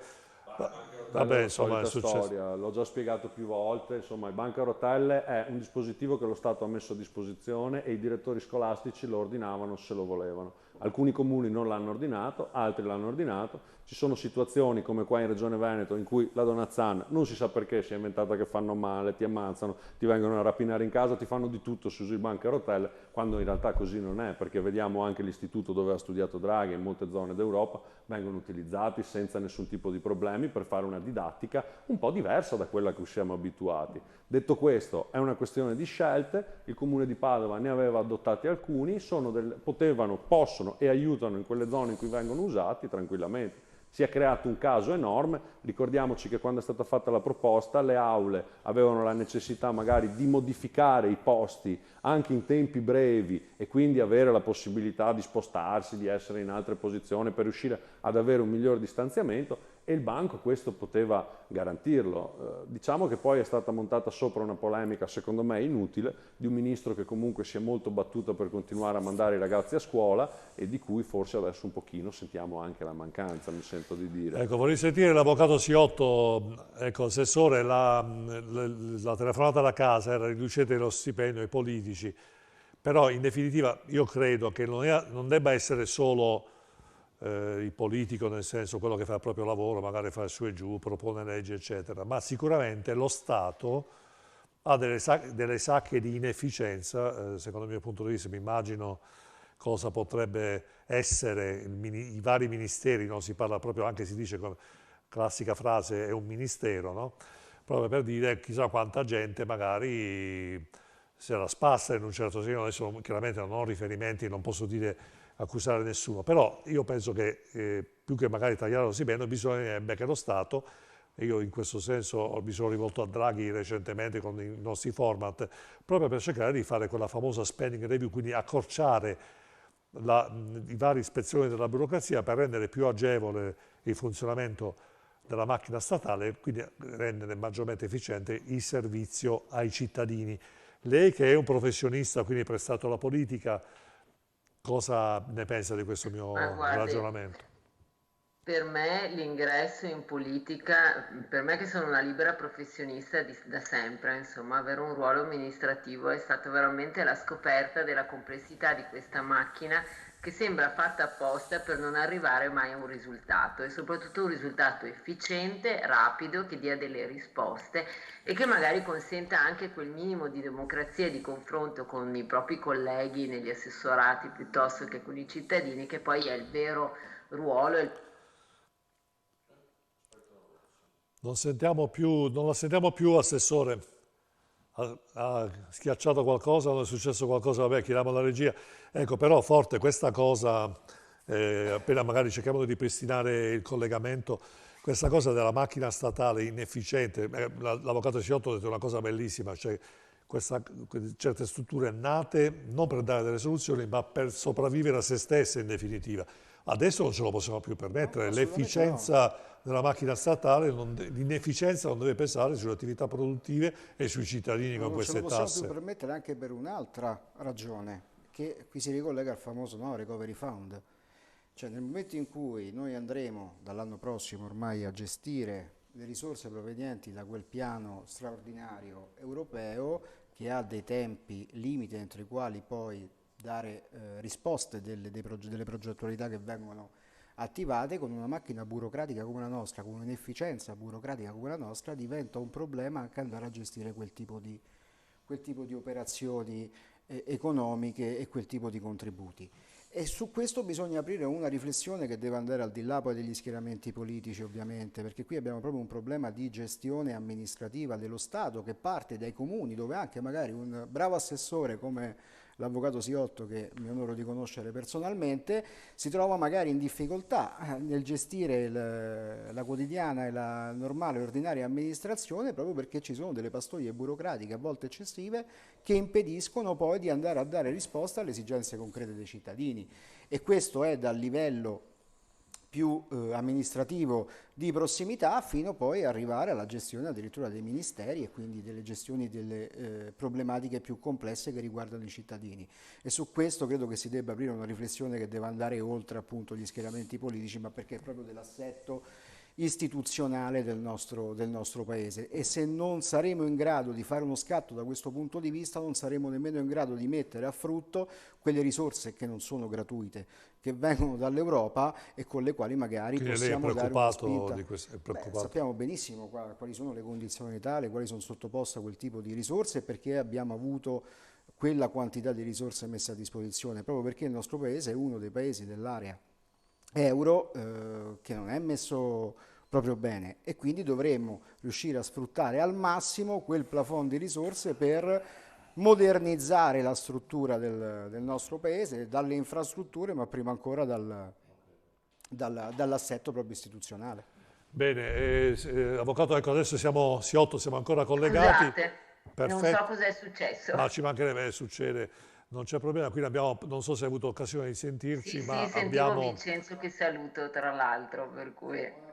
Speaker 1: Vabbè, insomma, è successo.
Speaker 13: Storia, l'ho già spiegato più volte, insomma, il banco a rotelle è un dispositivo che lo Stato ha messo a disposizione e i direttori scolastici lo ordinavano se lo volevano. Alcuni comuni non l'hanno ordinato, altri l'hanno ordinato. Ci sono situazioni come qua in Regione Veneto in cui la Donazzan non si sa perché si è inventata che fanno male, ti ammazzano, ti vengono a rapinare in casa, ti fanno di tutto sui banchi a rotelle, quando in realtà così non è, perché vediamo anche l'istituto dove ha studiato Draghi in molte zone d'Europa vengono utilizzati senza nessun tipo di problemi per fare una didattica un po' diversa da quella a cui siamo abituati. Detto questo, è una questione di scelte, il Comune di Padova ne aveva adottati alcuni, possono e aiutano in quelle zone in cui vengono usati tranquillamente. Si è creato un caso enorme, ricordiamoci che quando è stata fatta la proposta le aule avevano la necessità magari di modificare i posti anche in tempi brevi e quindi avere la possibilità di spostarsi, di essere in altre posizioni per riuscire ad avere un miglior distanziamento e il banco questo poteva garantirlo. Diciamo che poi è stata montata sopra una polemica secondo me inutile di un ministro che comunque si è molto battuto per continuare a mandare i ragazzi a scuola e di cui forse adesso un pochino sentiamo anche la mancanza, mi sento di dire.
Speaker 1: Ecco, vorrei sentire l'avvocato Siotto, ecco, assessore, la telefonata da casa era riducete lo stipendio ai politici, però in definitiva io credo che non debba essere solo il politico, nel senso quello che fa il proprio lavoro, magari fa il su e giù, propone leggi eccetera, ma sicuramente lo Stato ha delle sacche di inefficienza, secondo il mio punto di vista mi immagino cosa potrebbe essere i vari ministeri, no? Si parla proprio, anche si dice, classica frase, è un ministero, no? Proprio per dire chissà quanta gente magari se la spassa in un certo senso, adesso chiaramente non ho riferimenti, non posso accusare nessuno, però io penso che più che magari tagliare lo stipendio bisognerebbe che lo Stato, e io in questo senso mi sono rivolto a Draghi recentemente con i nostri format, proprio per cercare di fare quella famosa spending review, quindi accorciare i vari ispezioni della burocrazia per rendere più agevole il funzionamento della macchina statale e quindi rendere maggiormente efficiente il servizio ai cittadini. Lei che è un professionista, quindi prestato alla politica, cosa ne pensa di questo mio ragionamento?
Speaker 11: Per me l'ingresso in politica, per me che sono una libera professionista da sempre, insomma, avere un ruolo amministrativo è stata veramente la scoperta della complessità di questa macchina che sembra fatta apposta per non arrivare mai a un risultato, e soprattutto un risultato efficiente, rapido, che dia delle risposte e che magari consenta anche quel minimo di democrazia e di confronto con i propri colleghi negli assessorati piuttosto che con i cittadini, che poi è il vero ruolo.
Speaker 1: Non la sentiamo più, Assessore. Ha schiacciato qualcosa, non è successo qualcosa, vabbè, chiediamo la regia. Ecco, però forte questa cosa, appena magari cerchiamo di ripristinare il collegamento, questa cosa della macchina statale inefficiente. L'avvocato Ciotto ha detto una cosa bellissima, cioè certe strutture nate non per dare delle soluzioni, ma per sopravvivere a se stesse in definitiva. Adesso non ce lo possiamo più permettere,
Speaker 4: No,
Speaker 1: l'efficienza della macchina statale, l'inefficienza non deve pesare sulle attività produttive e sui cittadini con queste tasse.
Speaker 4: Non ce lo possiamo più permettere anche per un'altra ragione, che qui si ricollega al famoso Recovery Fund. Cioè nel momento in cui noi andremo dall'anno prossimo ormai a gestire le risorse provenienti da quel piano straordinario europeo, che ha dei tempi limite entro i quali poi dare risposte delle progettualità che vengono attivate, con una macchina burocratica come la nostra, con un'efficienza burocratica come la nostra, diventa un problema anche andare a gestire quel tipo di operazioni economiche e quel tipo di contributi. E su questo bisogna aprire una riflessione che deve andare al di là poi degli schieramenti politici, ovviamente, perché qui abbiamo proprio un problema di gestione amministrativa dello Stato che parte dai comuni, dove anche magari un bravo assessore come l'avvocato Siotto, che mi onoro di conoscere personalmente, si trova magari in difficoltà nel gestire la quotidiana e la normale ordinaria amministrazione, proprio perché ci sono delle pastoie burocratiche a volte eccessive che impediscono poi di andare a dare risposta alle esigenze concrete dei cittadini. E questo è dal livello più amministrativo di prossimità fino poi ad arrivare alla gestione addirittura dei ministeri e quindi delle gestioni delle problematiche più complesse che riguardano i cittadini. E su questo credo che si debba aprire una riflessione che deve andare oltre appunto gli schieramenti politici, ma perché è proprio dell'assetto istituzionale del nostro Paese. E se non saremo in grado di fare uno scatto da questo punto di vista, non saremo nemmeno in grado di mettere a frutto quelle risorse che non sono gratuite, che vengono dall'Europa e con le quali magari
Speaker 1: quindi
Speaker 4: possiamo dare una spinta.
Speaker 1: È preoccupato.
Speaker 4: Sappiamo benissimo quali sono le condizionalità alle quali sono sottoposte a quel tipo di risorse e perché abbiamo avuto quella quantità di risorse messe a disposizione, proprio perché il nostro Paese è uno dei paesi dell'area euro che non è messo proprio bene, e quindi dovremmo riuscire a sfruttare al massimo quel plafond di risorse per modernizzare la struttura del nostro Paese, dalle infrastrutture, ma prima ancora dall'assetto proprio istituzionale.
Speaker 1: Bene, avvocato, ecco, adesso siamo ancora collegati.
Speaker 11: Scusate,
Speaker 1: Perfetto.
Speaker 11: non so cosa è successo.
Speaker 1: Ma ci mancherebbe, succede, non c'è problema. Qui non so se hai avuto occasione di sentirci,
Speaker 11: Sì,
Speaker 1: ma
Speaker 11: sì, sentivo Vincenzo che saluto tra l'altro, per cui...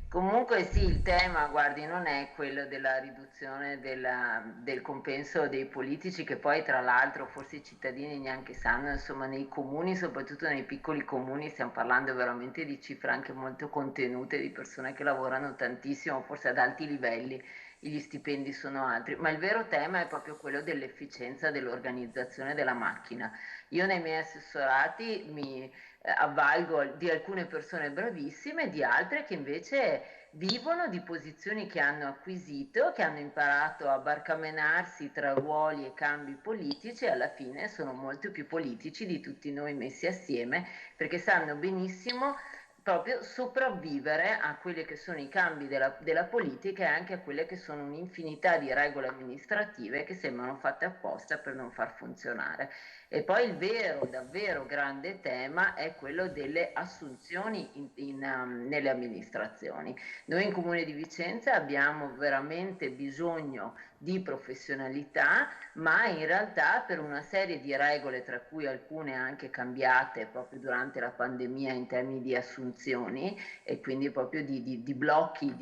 Speaker 11: Comunque sì, il tema, guardi, non è quello della riduzione del compenso dei politici, che poi tra l'altro forse i cittadini neanche sanno, insomma nei comuni, soprattutto nei piccoli comuni, stiamo parlando veramente di cifre anche molto contenute, di persone che lavorano tantissimo, forse ad alti livelli, gli stipendi sono altri, ma il vero tema è proprio quello dell'efficienza dell'organizzazione della macchina. Io nei miei assessorati mi avvalgo di alcune persone bravissime, di altre che invece vivono di posizioni che hanno acquisito, che hanno imparato a barcamenarsi tra ruoli e cambi politici, e alla fine sono molto più politici di tutti noi messi assieme, perché sanno benissimo proprio sopravvivere a quelli che sono i cambi della politica e anche a quelle che sono un'infinità di regole amministrative che sembrano fatte apposta per non far funzionare. E poi il vero, davvero grande tema è quello delle assunzioni nelle amministrazioni. Noi in Comune di Vicenza abbiamo veramente bisogno di professionalità, ma in realtà per una serie di regole, tra cui alcune anche cambiate proprio durante la pandemia in termini di assunzioni e quindi proprio di blocchi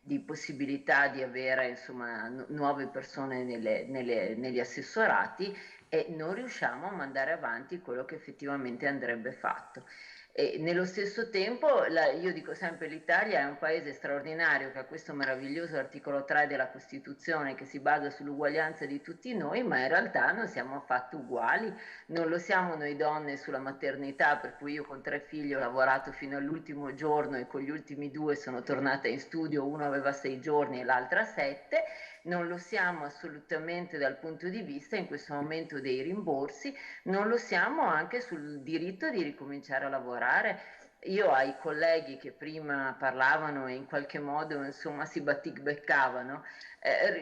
Speaker 11: di possibilità di avere insomma nuove persone negli assessorati, e non riusciamo a mandare avanti quello che effettivamente andrebbe fatto. E nello stesso tempo, io dico sempre, l'Italia è un paese straordinario che ha questo meraviglioso articolo 3 della Costituzione che si basa sull'uguaglianza di tutti noi, ma in realtà non siamo affatto uguali, non lo siamo noi donne sulla maternità, per cui io con 3 figli ho lavorato fino all'ultimo giorno e con gli ultimi 2 sono tornata in studio, uno aveva 6 giorni e l'altra 7. Non lo siamo assolutamente dal punto di vista in questo momento dei rimborsi, non lo siamo anche sul diritto di ricominciare a lavorare. Io ai colleghi che prima parlavano e in qualche modo insomma si battibecavano,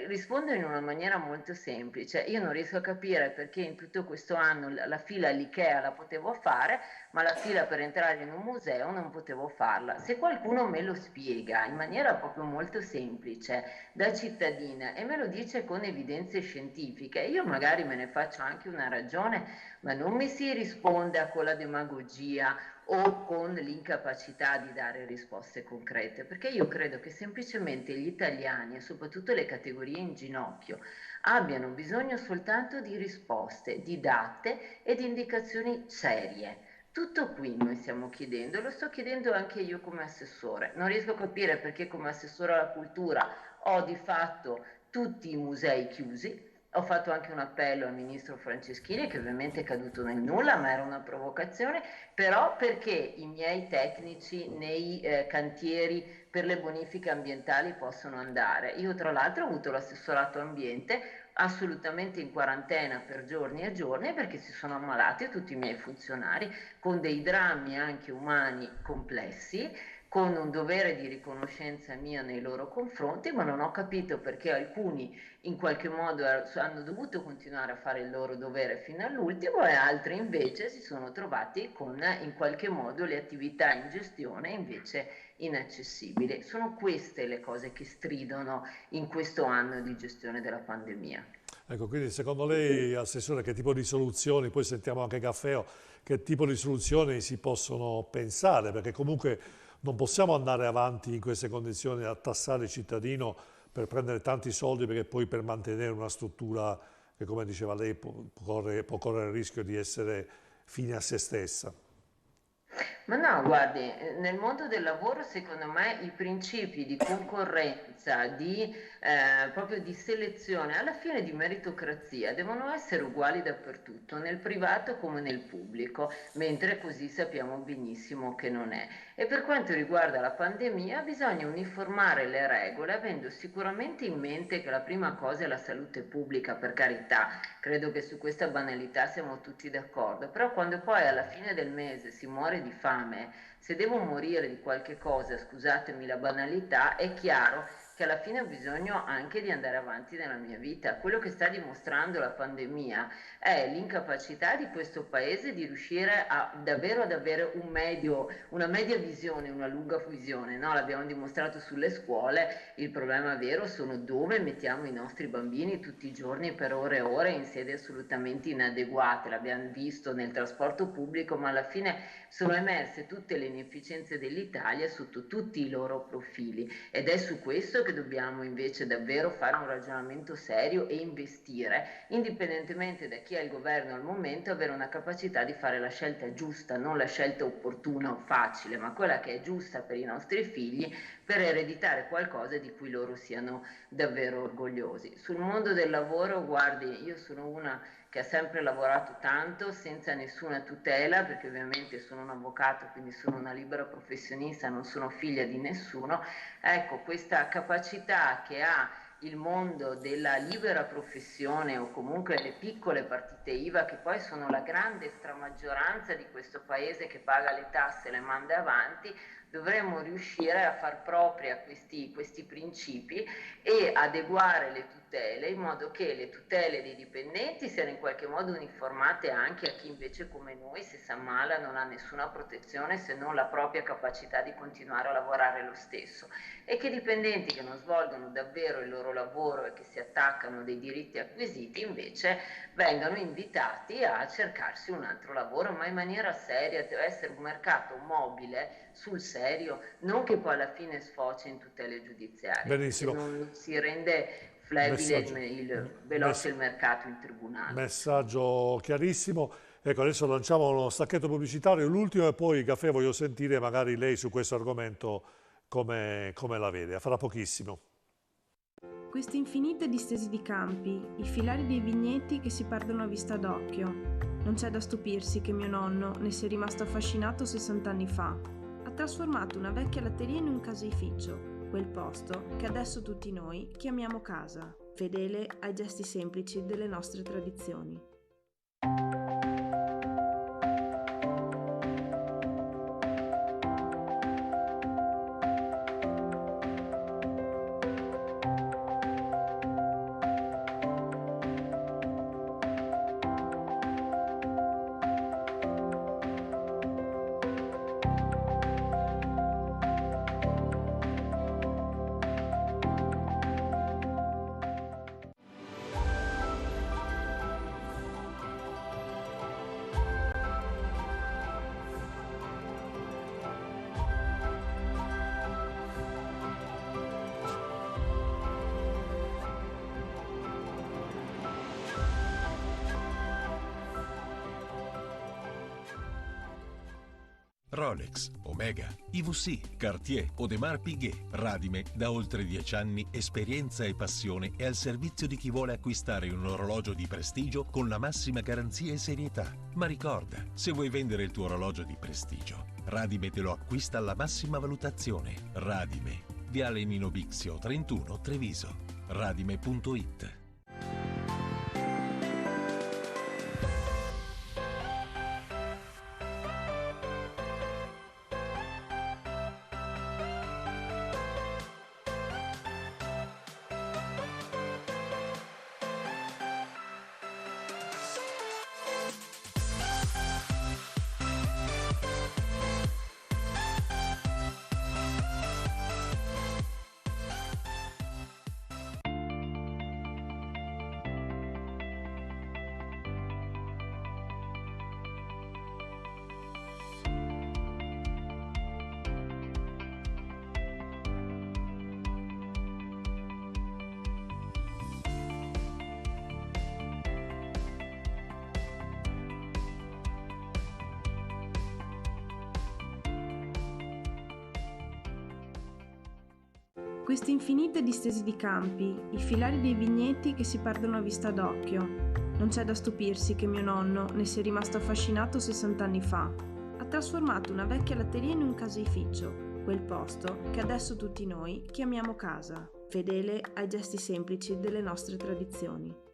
Speaker 11: rispondo in una maniera molto semplice. Io non riesco a capire perché in tutto questo anno la fila all'Ikea la potevo fare, ma la fila per entrare in un museo non potevo farla. Se qualcuno me lo spiega in maniera proprio molto semplice, da cittadina, e me lo dice con evidenze scientifiche, io magari me ne faccio anche una ragione, ma non mi si risponda con la demagogia o con l'incapacità di dare risposte concrete, perché io credo che semplicemente gli italiani e soprattutto le categorie in ginocchio abbiano bisogno soltanto di risposte, di date e di indicazioni serie. Tutto qui noi stiamo chiedendo, lo sto chiedendo anche io come assessore. Non riesco a capire perché come assessore alla cultura ho di fatto tutti i musei chiusi. Ho fatto anche un appello al ministro Franceschini, che ovviamente è caduto nel nulla, ma era una provocazione, però perché i miei tecnici nei cantieri per le bonifiche ambientali possono andare. Io tra l'altro ho avuto l'assessorato ambiente assolutamente in quarantena per giorni e giorni perché si sono ammalati tutti i miei funzionari con dei drammi anche umani complessi, con un dovere di riconoscenza mia nei loro confronti, ma non ho capito perché alcuni in qualche modo hanno dovuto continuare a fare il loro dovere fino all'ultimo e altri invece si sono trovati con in qualche modo le attività in gestione invece inaccessibili. Sono queste le cose che stridono in questo anno di gestione della pandemia.
Speaker 1: Ecco, quindi secondo lei, Assessore, che tipo di soluzioni, poi sentiamo anche Gaffeo, che tipo di soluzioni si possono pensare? Perché comunque non possiamo andare avanti in queste condizioni a tassare il cittadino per prendere tanti soldi, perché poi per mantenere una struttura che, come diceva lei, può correre il rischio di essere fine a se stessa.
Speaker 11: Ma no, guardi, nel mondo del lavoro secondo me i principi di concorrenza, proprio di selezione, alla fine di meritocrazia, devono essere uguali dappertutto, nel privato come nel pubblico, mentre così sappiamo benissimo che non è. E per quanto riguarda la pandemia bisogna uniformare le regole avendo sicuramente in mente che la prima cosa è la salute pubblica, per carità, credo che su questa banalità siamo tutti d'accordo, però quando poi alla fine del mese si muore di fame, se devo morire di qualche cosa, scusatemi la banalità, è chiaro che alla fine ho bisogno anche di andare avanti nella mia vita. Quello che sta dimostrando la pandemia è l'incapacità di questo paese di riuscire davvero ad avere una media visione, una lunga visione, no? L'abbiamo dimostrato sulle scuole, il problema vero sono dove mettiamo i nostri bambini tutti i giorni per ore e ore in sedi assolutamente inadeguate, l'abbiamo visto nel trasporto pubblico, ma alla fine sono emerse tutte le inefficienze dell'Italia sotto tutti i loro profili ed è su questo che dobbiamo invece davvero fare un ragionamento serio e investire, indipendentemente da chi è il governo al momento, avere una capacità di fare la scelta giusta, non la scelta opportuna o facile, ma quella che è giusta per i nostri figli per ereditare qualcosa di cui loro siano davvero orgogliosi. Sul mondo del lavoro, guardi, io sono una che ha sempre lavorato tanto senza nessuna tutela, perché ovviamente sono un avvocato, quindi sono una libera professionista, non sono figlia di nessuno. Ecco, questa capacità che ha il mondo della libera professione o comunque le piccole partite IVA, che poi sono la grande stramaggioranza di questo paese che paga le tasse e le manda avanti, dovremmo riuscire a far propria questi principi e adeguare le tutele in modo che le tutele dei dipendenti siano in qualche modo uniformate anche a chi invece come noi, se si ammala, non ha nessuna protezione se non la propria capacità di continuare a lavorare lo stesso, e che i dipendenti che non svolgono davvero il loro lavoro e che si attaccano dei diritti acquisiti invece vengano invitati a cercarsi un altro lavoro, ma in maniera seria. Deve essere un mercato mobile sul serio, non che poi alla fine sfocia in tutele giudiziarie.
Speaker 1: Benissimo.
Speaker 11: Non si rende flebile veloce il mercato in tribunale.
Speaker 1: Messaggio chiarissimo. Ecco, adesso lanciamo uno stacchetto pubblicitario, l'ultimo, e poi Caffè voglio sentire magari lei su questo argomento come la vede. Fra pochissimo.
Speaker 9: Queste infinite distese di campi, i filari dei vigneti che si perdono a vista d'occhio. Non c'è da stupirsi che mio nonno ne sia rimasto affascinato 60 anni fa. Ha trasformato una vecchia latteria in un caseificio, quel posto che adesso tutti noi chiamiamo casa, fedele ai gesti semplici delle nostre tradizioni.
Speaker 10: Rolex, Omega, IWC, Cartier, Audemars Piguet, Radime, da oltre 10 anni, esperienza e passione è al servizio di chi vuole acquistare un orologio di prestigio con la massima garanzia e serietà. Ma ricorda, se vuoi vendere il tuo orologio di prestigio, Radime te lo acquista alla massima valutazione. Radime, Viale Nino Bixio 31, Treviso. Radime.it.
Speaker 9: Queste infinite distese di campi, i filari dei vigneti che si perdono a vista d'occhio. Non c'è da stupirsi che mio nonno ne sia rimasto affascinato 60 anni fa. Ha trasformato una vecchia latteria in un caseificio, quel posto che adesso tutti noi chiamiamo casa, fedele ai gesti semplici delle nostre tradizioni.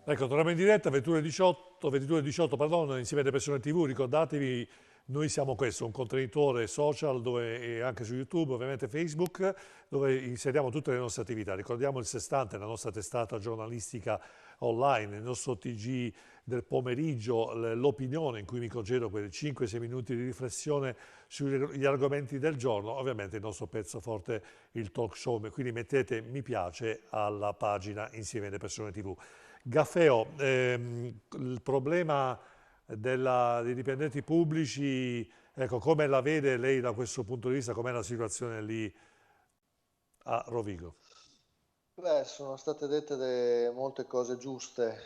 Speaker 1: Ecco, torniamo in diretta, 22:18, pardon, insieme alle persone TV. Ricordatevi, noi siamo questo, un contenitore social, dove, e anche su YouTube, ovviamente Facebook, dove inseriamo tutte le nostre attività. Ricordiamo il Sestante, la nostra testata giornalistica online, il nostro TG del pomeriggio, l'opinione, in cui mi concedo quei 5-6 minuti di riflessione sugli argomenti del giorno, ovviamente il nostro pezzo forte, il talk show, quindi mettete mi piace alla pagina insieme alle persone TV. Gaffeo, il problema dei dipendenti pubblici, ecco, come la vede lei da questo punto di vista, com'è la situazione lì a Rovigo?
Speaker 16: Beh, sono state dette molte cose giuste.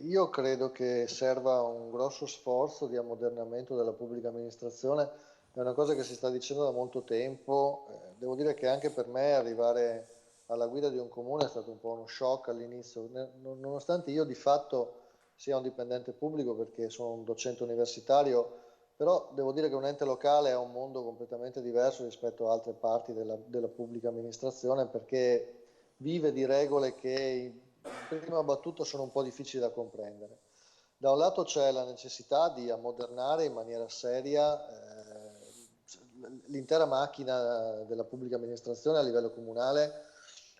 Speaker 16: Io credo che serva un grosso sforzo di ammodernamento della pubblica amministrazione, è una cosa che si sta dicendo da molto tempo. Devo dire che anche per me arrivare alla guida di un comune è stato un po' uno shock all'inizio, nonostante io di fatto sia un dipendente pubblico perché sono un docente universitario, però devo dire che un ente locale è un mondo completamente diverso rispetto a altre parti della pubblica amministrazione, perché vive di regole che in prima battuta sono un po' difficili da comprendere. Da un lato c'è la necessità di ammodernare in maniera seria l'intera macchina della pubblica amministrazione a livello comunale,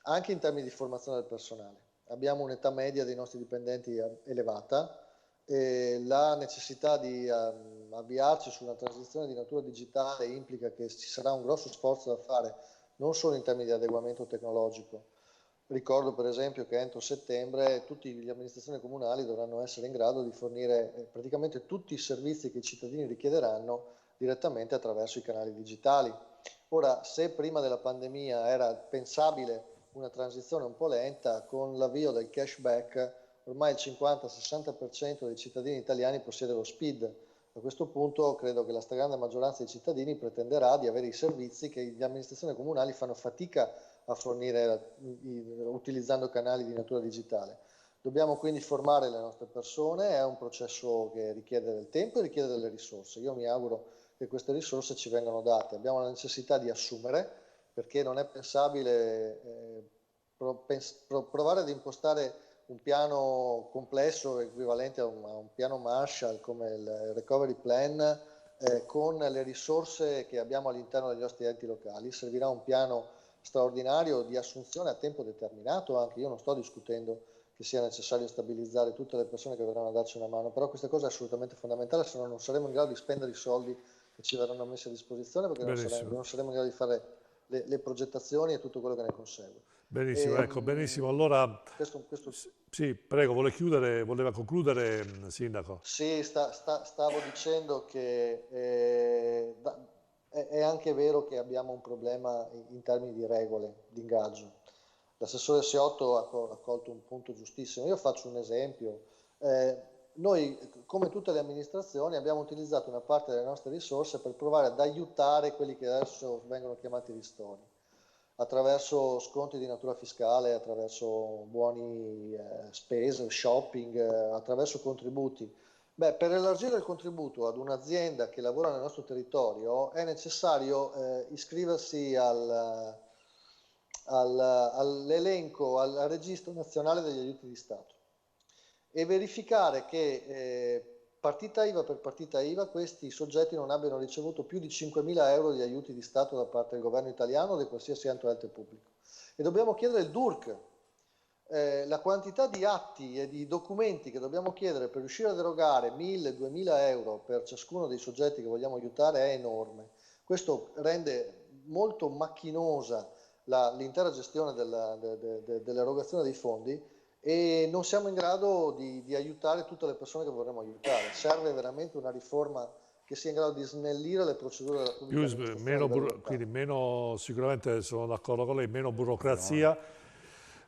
Speaker 16: anche in termini di formazione del personale. Abbiamo un'età media dei nostri dipendenti elevata e la necessità di avviarci su una transizione di natura digitale implica che ci sarà un grosso sforzo da fare, non solo in termini di adeguamento tecnologico. Ricordo per esempio che entro settembre tutte le amministrazioni comunali dovranno essere in grado di fornire praticamente tutti i servizi che i cittadini richiederanno direttamente attraverso i canali digitali. Ora, se prima della pandemia era pensabile una transizione un po' lenta, con l'avvio del cashback ormai il 50-60% dei cittadini italiani possiede lo SPID. A questo punto credo che la stragrande maggioranza dei cittadini pretenderà di avere i servizi che le amministrazioni comunali fanno fatica a fornire utilizzando canali di natura digitale. Dobbiamo quindi formare le nostre persone, è un processo che richiede del tempo e richiede delle risorse. Io mi auguro che queste risorse ci vengano date. Abbiamo la necessità di assumere, perché non è pensabile provare ad impostare un piano complesso equivalente a un piano Marshall come il Recovery Plan con le risorse che abbiamo all'interno degli nostri enti locali. Servirà un piano straordinario di assunzione a tempo determinato, anche io non sto discutendo che sia necessario stabilizzare tutte le persone che verranno a darci una mano, però questa cosa è assolutamente fondamentale, se no non saremo in grado di spendere i soldi che ci verranno messi a disposizione, perché non saremo in grado di fare le progettazioni e tutto quello che ne consegue.
Speaker 1: Benissimo, ecco, benissimo. Allora, sì, prego, voleva concludere, Sindaco?
Speaker 16: Sì, stavo dicendo che è anche vero che abbiamo un problema in termini di regole di ingaggio. L'assessore Siotto ha colto un punto giustissimo. Io faccio un esempio. Noi, come tutte le amministrazioni, abbiamo utilizzato una parte delle nostre risorse per provare ad aiutare quelli che adesso vengono chiamati ristori, attraverso sconti di natura fiscale, attraverso buoni spese, shopping, attraverso contributi. Beh, per elargire il contributo ad un'azienda che lavora nel nostro territorio è necessario iscriversi all'elenco, al registro nazionale degli aiuti di Stato e verificare che partita IVA per partita IVA questi soggetti non abbiano ricevuto più di 5.000 euro di aiuti di Stato da parte del governo italiano o di qualsiasi ente pubblico. E dobbiamo chiedere il DURC. La quantità di atti e di documenti che dobbiamo chiedere per riuscire a derogare 1.000-2.000 euro per ciascuno dei soggetti che vogliamo aiutare è enorme. Questo rende molto macchinosa l'intera gestione dell'erogazione dei fondi e non siamo in grado di aiutare tutte le persone che vorremmo aiutare. Serve veramente una riforma che sia in grado di snellire le procedure della pubblica amministrazione.
Speaker 1: Quindi meno, sicuramente sono d'accordo con lei, meno burocrazia.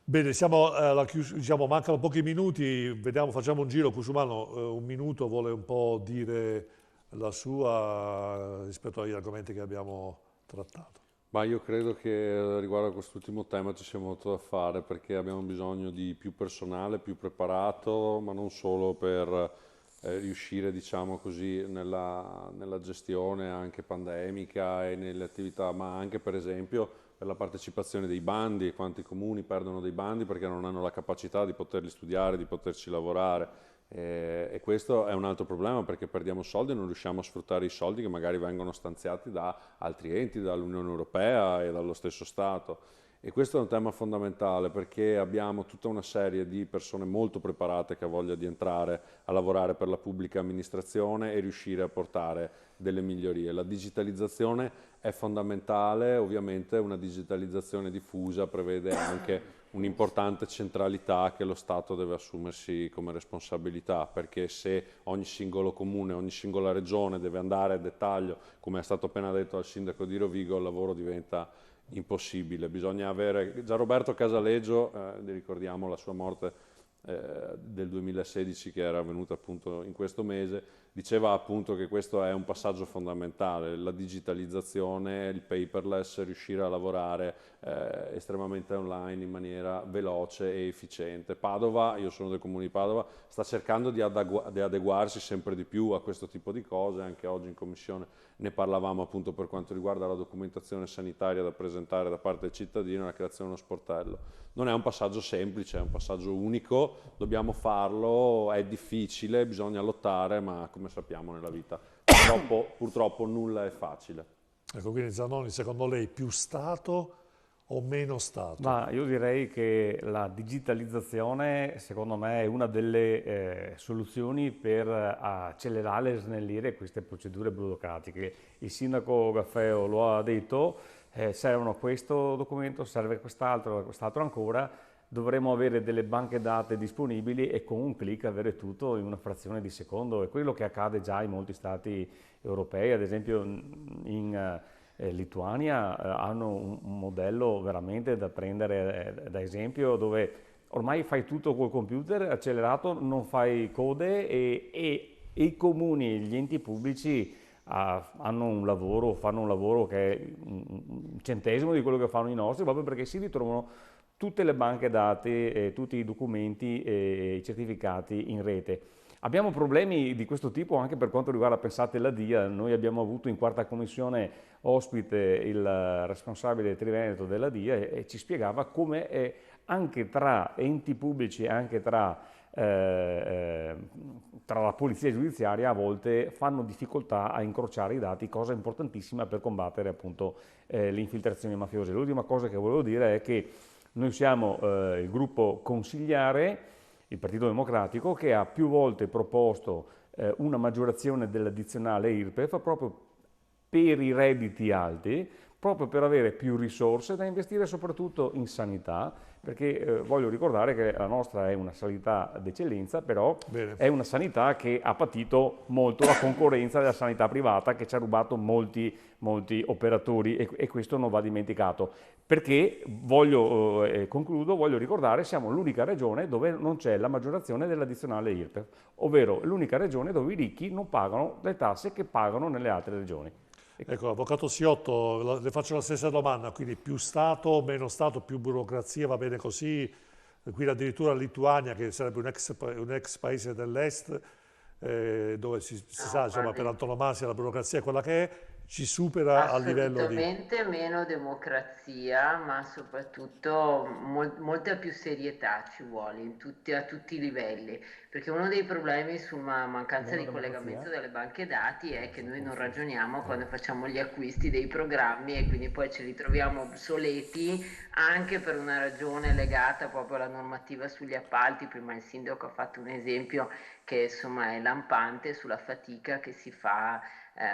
Speaker 1: Bene, siamo alla chiusura, diciamo, mancano pochi minuti, vediamo, facciamo un giro. Cusumano, un minuto, vuole un po' dire la sua rispetto agli argomenti che abbiamo trattato.
Speaker 13: Ma io credo che riguardo a quest'ultimo tema ci sia molto da fare, perché abbiamo bisogno di più personale, più preparato, ma non solo per riuscire, diciamo così, nella gestione anche pandemica e nelle attività, ma anche per esempio per la partecipazione dei bandi. Quanti comuni perdono dei bandi perché non hanno la capacità di poterli studiare, di poterci lavorare. E questo è un altro problema, perché perdiamo soldi e non riusciamo a sfruttare i soldi che magari vengono stanziati da altri enti, dall'Unione Europea e dallo stesso Stato. E questo è un tema fondamentale, perché abbiamo tutta una serie di persone molto preparate che ha voglia di entrare a lavorare per la pubblica amministrazione e riuscire a portare delle migliorie. La digitalizzazione è fondamentale, ovviamente una digitalizzazione diffusa prevede anche un'importante centralità che lo Stato deve assumersi come responsabilità, perché se ogni singolo comune, ogni singola regione deve andare a dettaglio, come è stato appena detto dal sindaco di Rovigo, il lavoro diventa impossibile. Bisogna avere, già Roberto Casaleggio, ricordiamo la sua morte del 2016 che era avvenuta appunto in questo mese, diceva appunto che questo è un passaggio fondamentale, la digitalizzazione, il paperless, riuscire a lavorare estremamente online in maniera veloce e efficiente. Padova, io sono del comune di Padova, sta cercando di adeguarsi sempre di più a questo tipo di cose, anche oggi in commissione ne parlavamo appunto per quanto riguarda la documentazione sanitaria da presentare da parte del cittadino e la creazione di uno sportello. Non è un passaggio semplice, è un passaggio unico, dobbiamo farlo, è difficile, bisogna lottare, ma come sappiamo nella vita purtroppo nulla è facile.
Speaker 1: Ecco, quindi Zanoni, secondo lei più Stato o meno Stato?
Speaker 5: Ma io direi che la digitalizzazione, secondo me, è una delle soluzioni per accelerare e snellire queste procedure burocratiche. Il sindaco Gaffeo lo ha detto, servono questo documento, serve quest'altro e quest'altro ancora, dovremo avere delle banche dati disponibili e con un clic avere tutto in una frazione di secondo. È quello che accade già in molti stati europei, ad esempio in Lituania hanno un modello veramente da prendere da esempio, dove ormai fai tutto col computer accelerato, non fai code e i comuni e gli enti pubblici fanno un lavoro che è un centesimo di quello che fanno i nostri, proprio perché si ritrovano tutte le banche dati, tutti i documenti e i certificati in rete. Abbiamo problemi di questo tipo anche per quanto riguarda, pensate, la DIA. Noi abbiamo avuto in quarta commissione ospite il responsabile triveneto della DIA e ci spiegava come anche tra enti pubblici, anche tra la polizia giudiziaria a volte fanno difficoltà a incrociare i dati, cosa importantissima per combattere appunto le infiltrazioni mafiose. L'ultima cosa che volevo dire è che noi siamo il gruppo consigliare, il Partito Democratico, che ha più volte proposto una maggiorazione dell'addizionale IRPEF proprio per i redditi alti, proprio per avere più risorse da investire soprattutto in sanità, perché voglio ricordare che la nostra è una sanità d'eccellenza, però è una sanità che ha patito molto la concorrenza della sanità privata, che ci ha rubato molti operatori e questo non va dimenticato. Perché, concludo, voglio ricordare, siamo l'unica regione dove non c'è la maggiorazione dell'addizionale IRPEF, ovvero l'unica regione dove i ricchi non pagano le tasse che pagano nelle altre regioni.
Speaker 1: Ecco, Avvocato Siotto, le faccio la stessa domanda, quindi più Stato, meno Stato, più burocrazia, va bene così? Qui addirittura la Lituania, che sarebbe un ex paese dell'Est, dove si sa, insomma, per antonomasia la burocrazia è quella che è, ci supera a livello di...
Speaker 11: Assolutamente meno democrazia, ma soprattutto molta più serietà ci vuole a tutti i livelli, perché uno dei problemi sulla mancanza di collegamento delle banche dati è che noi non ragioniamo quando facciamo gli acquisti dei programmi e quindi poi ce li troviamo obsoleti anche per una ragione legata proprio alla normativa sugli appalti. Prima il sindaco ha fatto un esempio che insomma è lampante sulla fatica che si fa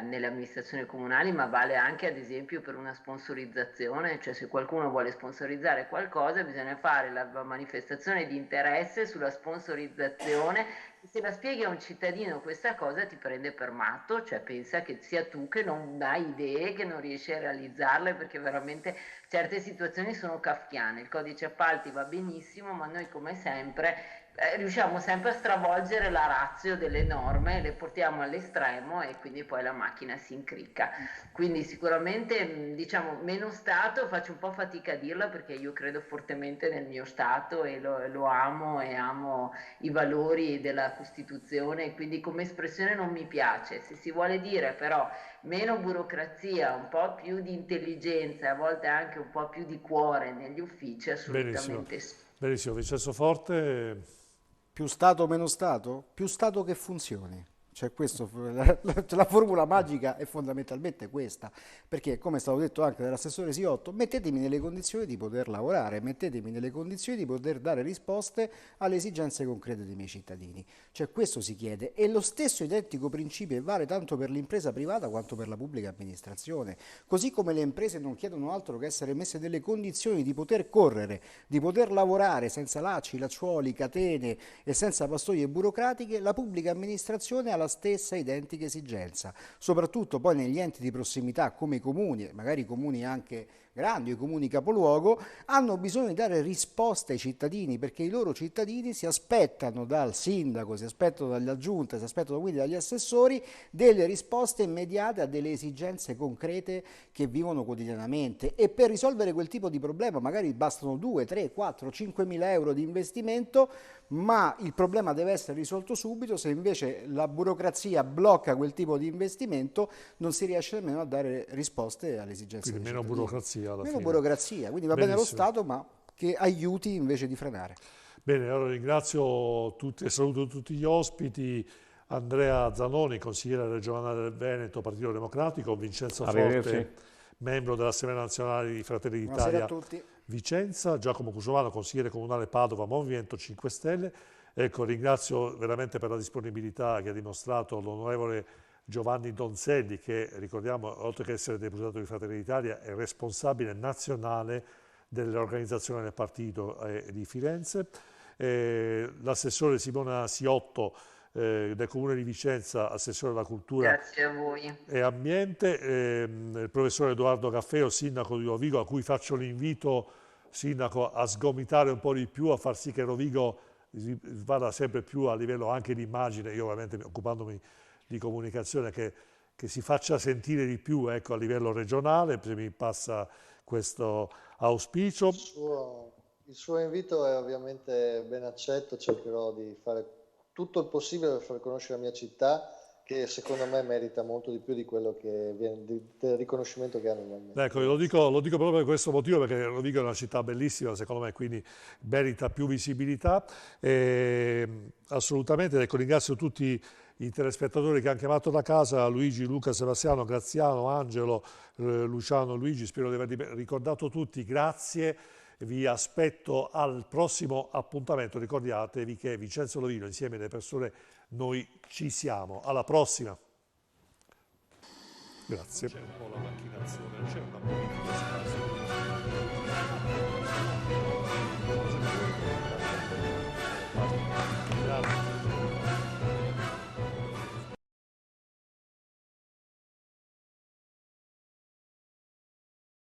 Speaker 11: nelle amministrazioni comunali, ma vale anche ad esempio per una sponsorizzazione, cioè se qualcuno vuole sponsorizzare qualcosa bisogna fare la manifestazione di interesse sulla sponsorizzazione. Se la spieghi a un cittadino questa cosa ti prende per matto, cioè pensa che sia tu che non hai idee, che non riesci a realizzarle, perché veramente certe situazioni sono kafkiane. Il codice appalti va benissimo, ma noi come sempre riusciamo sempre a stravolgere la ratio delle norme, le portiamo all'estremo e quindi poi la macchina si incricca. Quindi sicuramente diciamo meno Stato, faccio un po' fatica a dirla perché io credo fortemente nel mio Stato e lo amo e amo i valori della Costituzione e quindi come espressione non mi piace. Se si vuole dire però meno burocrazia, un po' più di intelligenza e a volte anche un po' più di cuore negli uffici, assolutamente sì.
Speaker 1: Benissimo, Vincenzo Forte.
Speaker 4: Più Stato, meno Stato? Più Stato che funzioni. Cioè la formula magica è fondamentalmente questa, perché come è stato detto anche dall'assessore Siotto, mettetemi nelle condizioni di poter lavorare, mettetemi nelle condizioni di poter dare risposte alle esigenze concrete dei miei cittadini. Cioè questo si chiede e lo stesso identico principio vale tanto per l'impresa privata quanto per la pubblica amministrazione, così come le imprese non chiedono altro che essere messe nelle condizioni di poter correre, di poter lavorare senza lacci, lacciuoli, catene e senza pastoie burocratiche, la pubblica amministrazione ha la stessa identica esigenza, soprattutto poi negli enti di prossimità come i comuni, magari i comuni anche grandi o i comuni capoluogo, hanno bisogno di dare risposte ai cittadini, perché i loro cittadini si aspettano dal sindaco, si aspettano dagli aggiunti, si aspettano quindi dagli assessori delle risposte immediate a delle esigenze concrete che vivono quotidianamente, e per risolvere quel tipo di problema magari bastano 2, 3, 4, 5 mila euro di investimento, ma il problema deve essere risolto subito. Se invece la burocrazia blocca quel tipo di investimento non si riesce nemmeno a dare risposte alle esigenze
Speaker 1: quindi
Speaker 4: dei
Speaker 1: meno
Speaker 4: cittadini.
Speaker 1: burocrazia alla
Speaker 4: meno
Speaker 1: fine.
Speaker 4: burocrazia, quindi va bene lo Stato, ma che aiuti invece di frenare.
Speaker 1: Bene, allora ringrazio tutti e saluto tutti gli ospiti. Andrea Zanoni, consigliere regionale del Veneto, Partito Democratico, Vincenzo Forte, membro dell'Assemblea Nazionale di Fratelli d'Italia Vicenza, Giacomo Cucciovano, consigliere comunale Padova, Movimento 5 Stelle. Ecco, ringrazio veramente per la disponibilità che ha dimostrato l'onorevole Giovanni Donzelli, che ricordiamo, oltre che essere deputato di Fratelli d'Italia, è responsabile nazionale dell'organizzazione del partito di Firenze. L'assessore Simona Siotto, del Comune di Vicenza, assessore alla cultura e ambiente, il professore Edoardo Caffeo, sindaco di Rovigo, a cui faccio l'invito, sindaco, a sgomitare un po' di più, a far sì che Rovigo vada sempre più a livello anche di immagine, io ovviamente occupandomi di comunicazione, che si faccia sentire di più, ecco, a livello regionale. Mi passa questo auspicio.
Speaker 16: Il suo invito è ovviamente ben accetto, cercherò di fare tutto il possibile per far conoscere la mia città, che secondo me merita molto di più di quello che viene, del riconoscimento che ha normalmente.
Speaker 1: Ecco, lo dico proprio per questo motivo, perché Rovigo è una città bellissima, secondo me, quindi merita più visibilità. Assolutamente, ecco, ringrazio tutti i telespettatori che hanno chiamato da casa, Luigi, Luca, Sebastiano, Graziano, Angelo, Luciano, Luigi, spero di aver ricordato tutti, grazie. Vi aspetto al prossimo appuntamento. Ricordatevi che Vincenzo Lovino, insieme alle persone, noi ci siamo. Alla prossima. Grazie. C'è un po' la macchinazione, c'è una politica.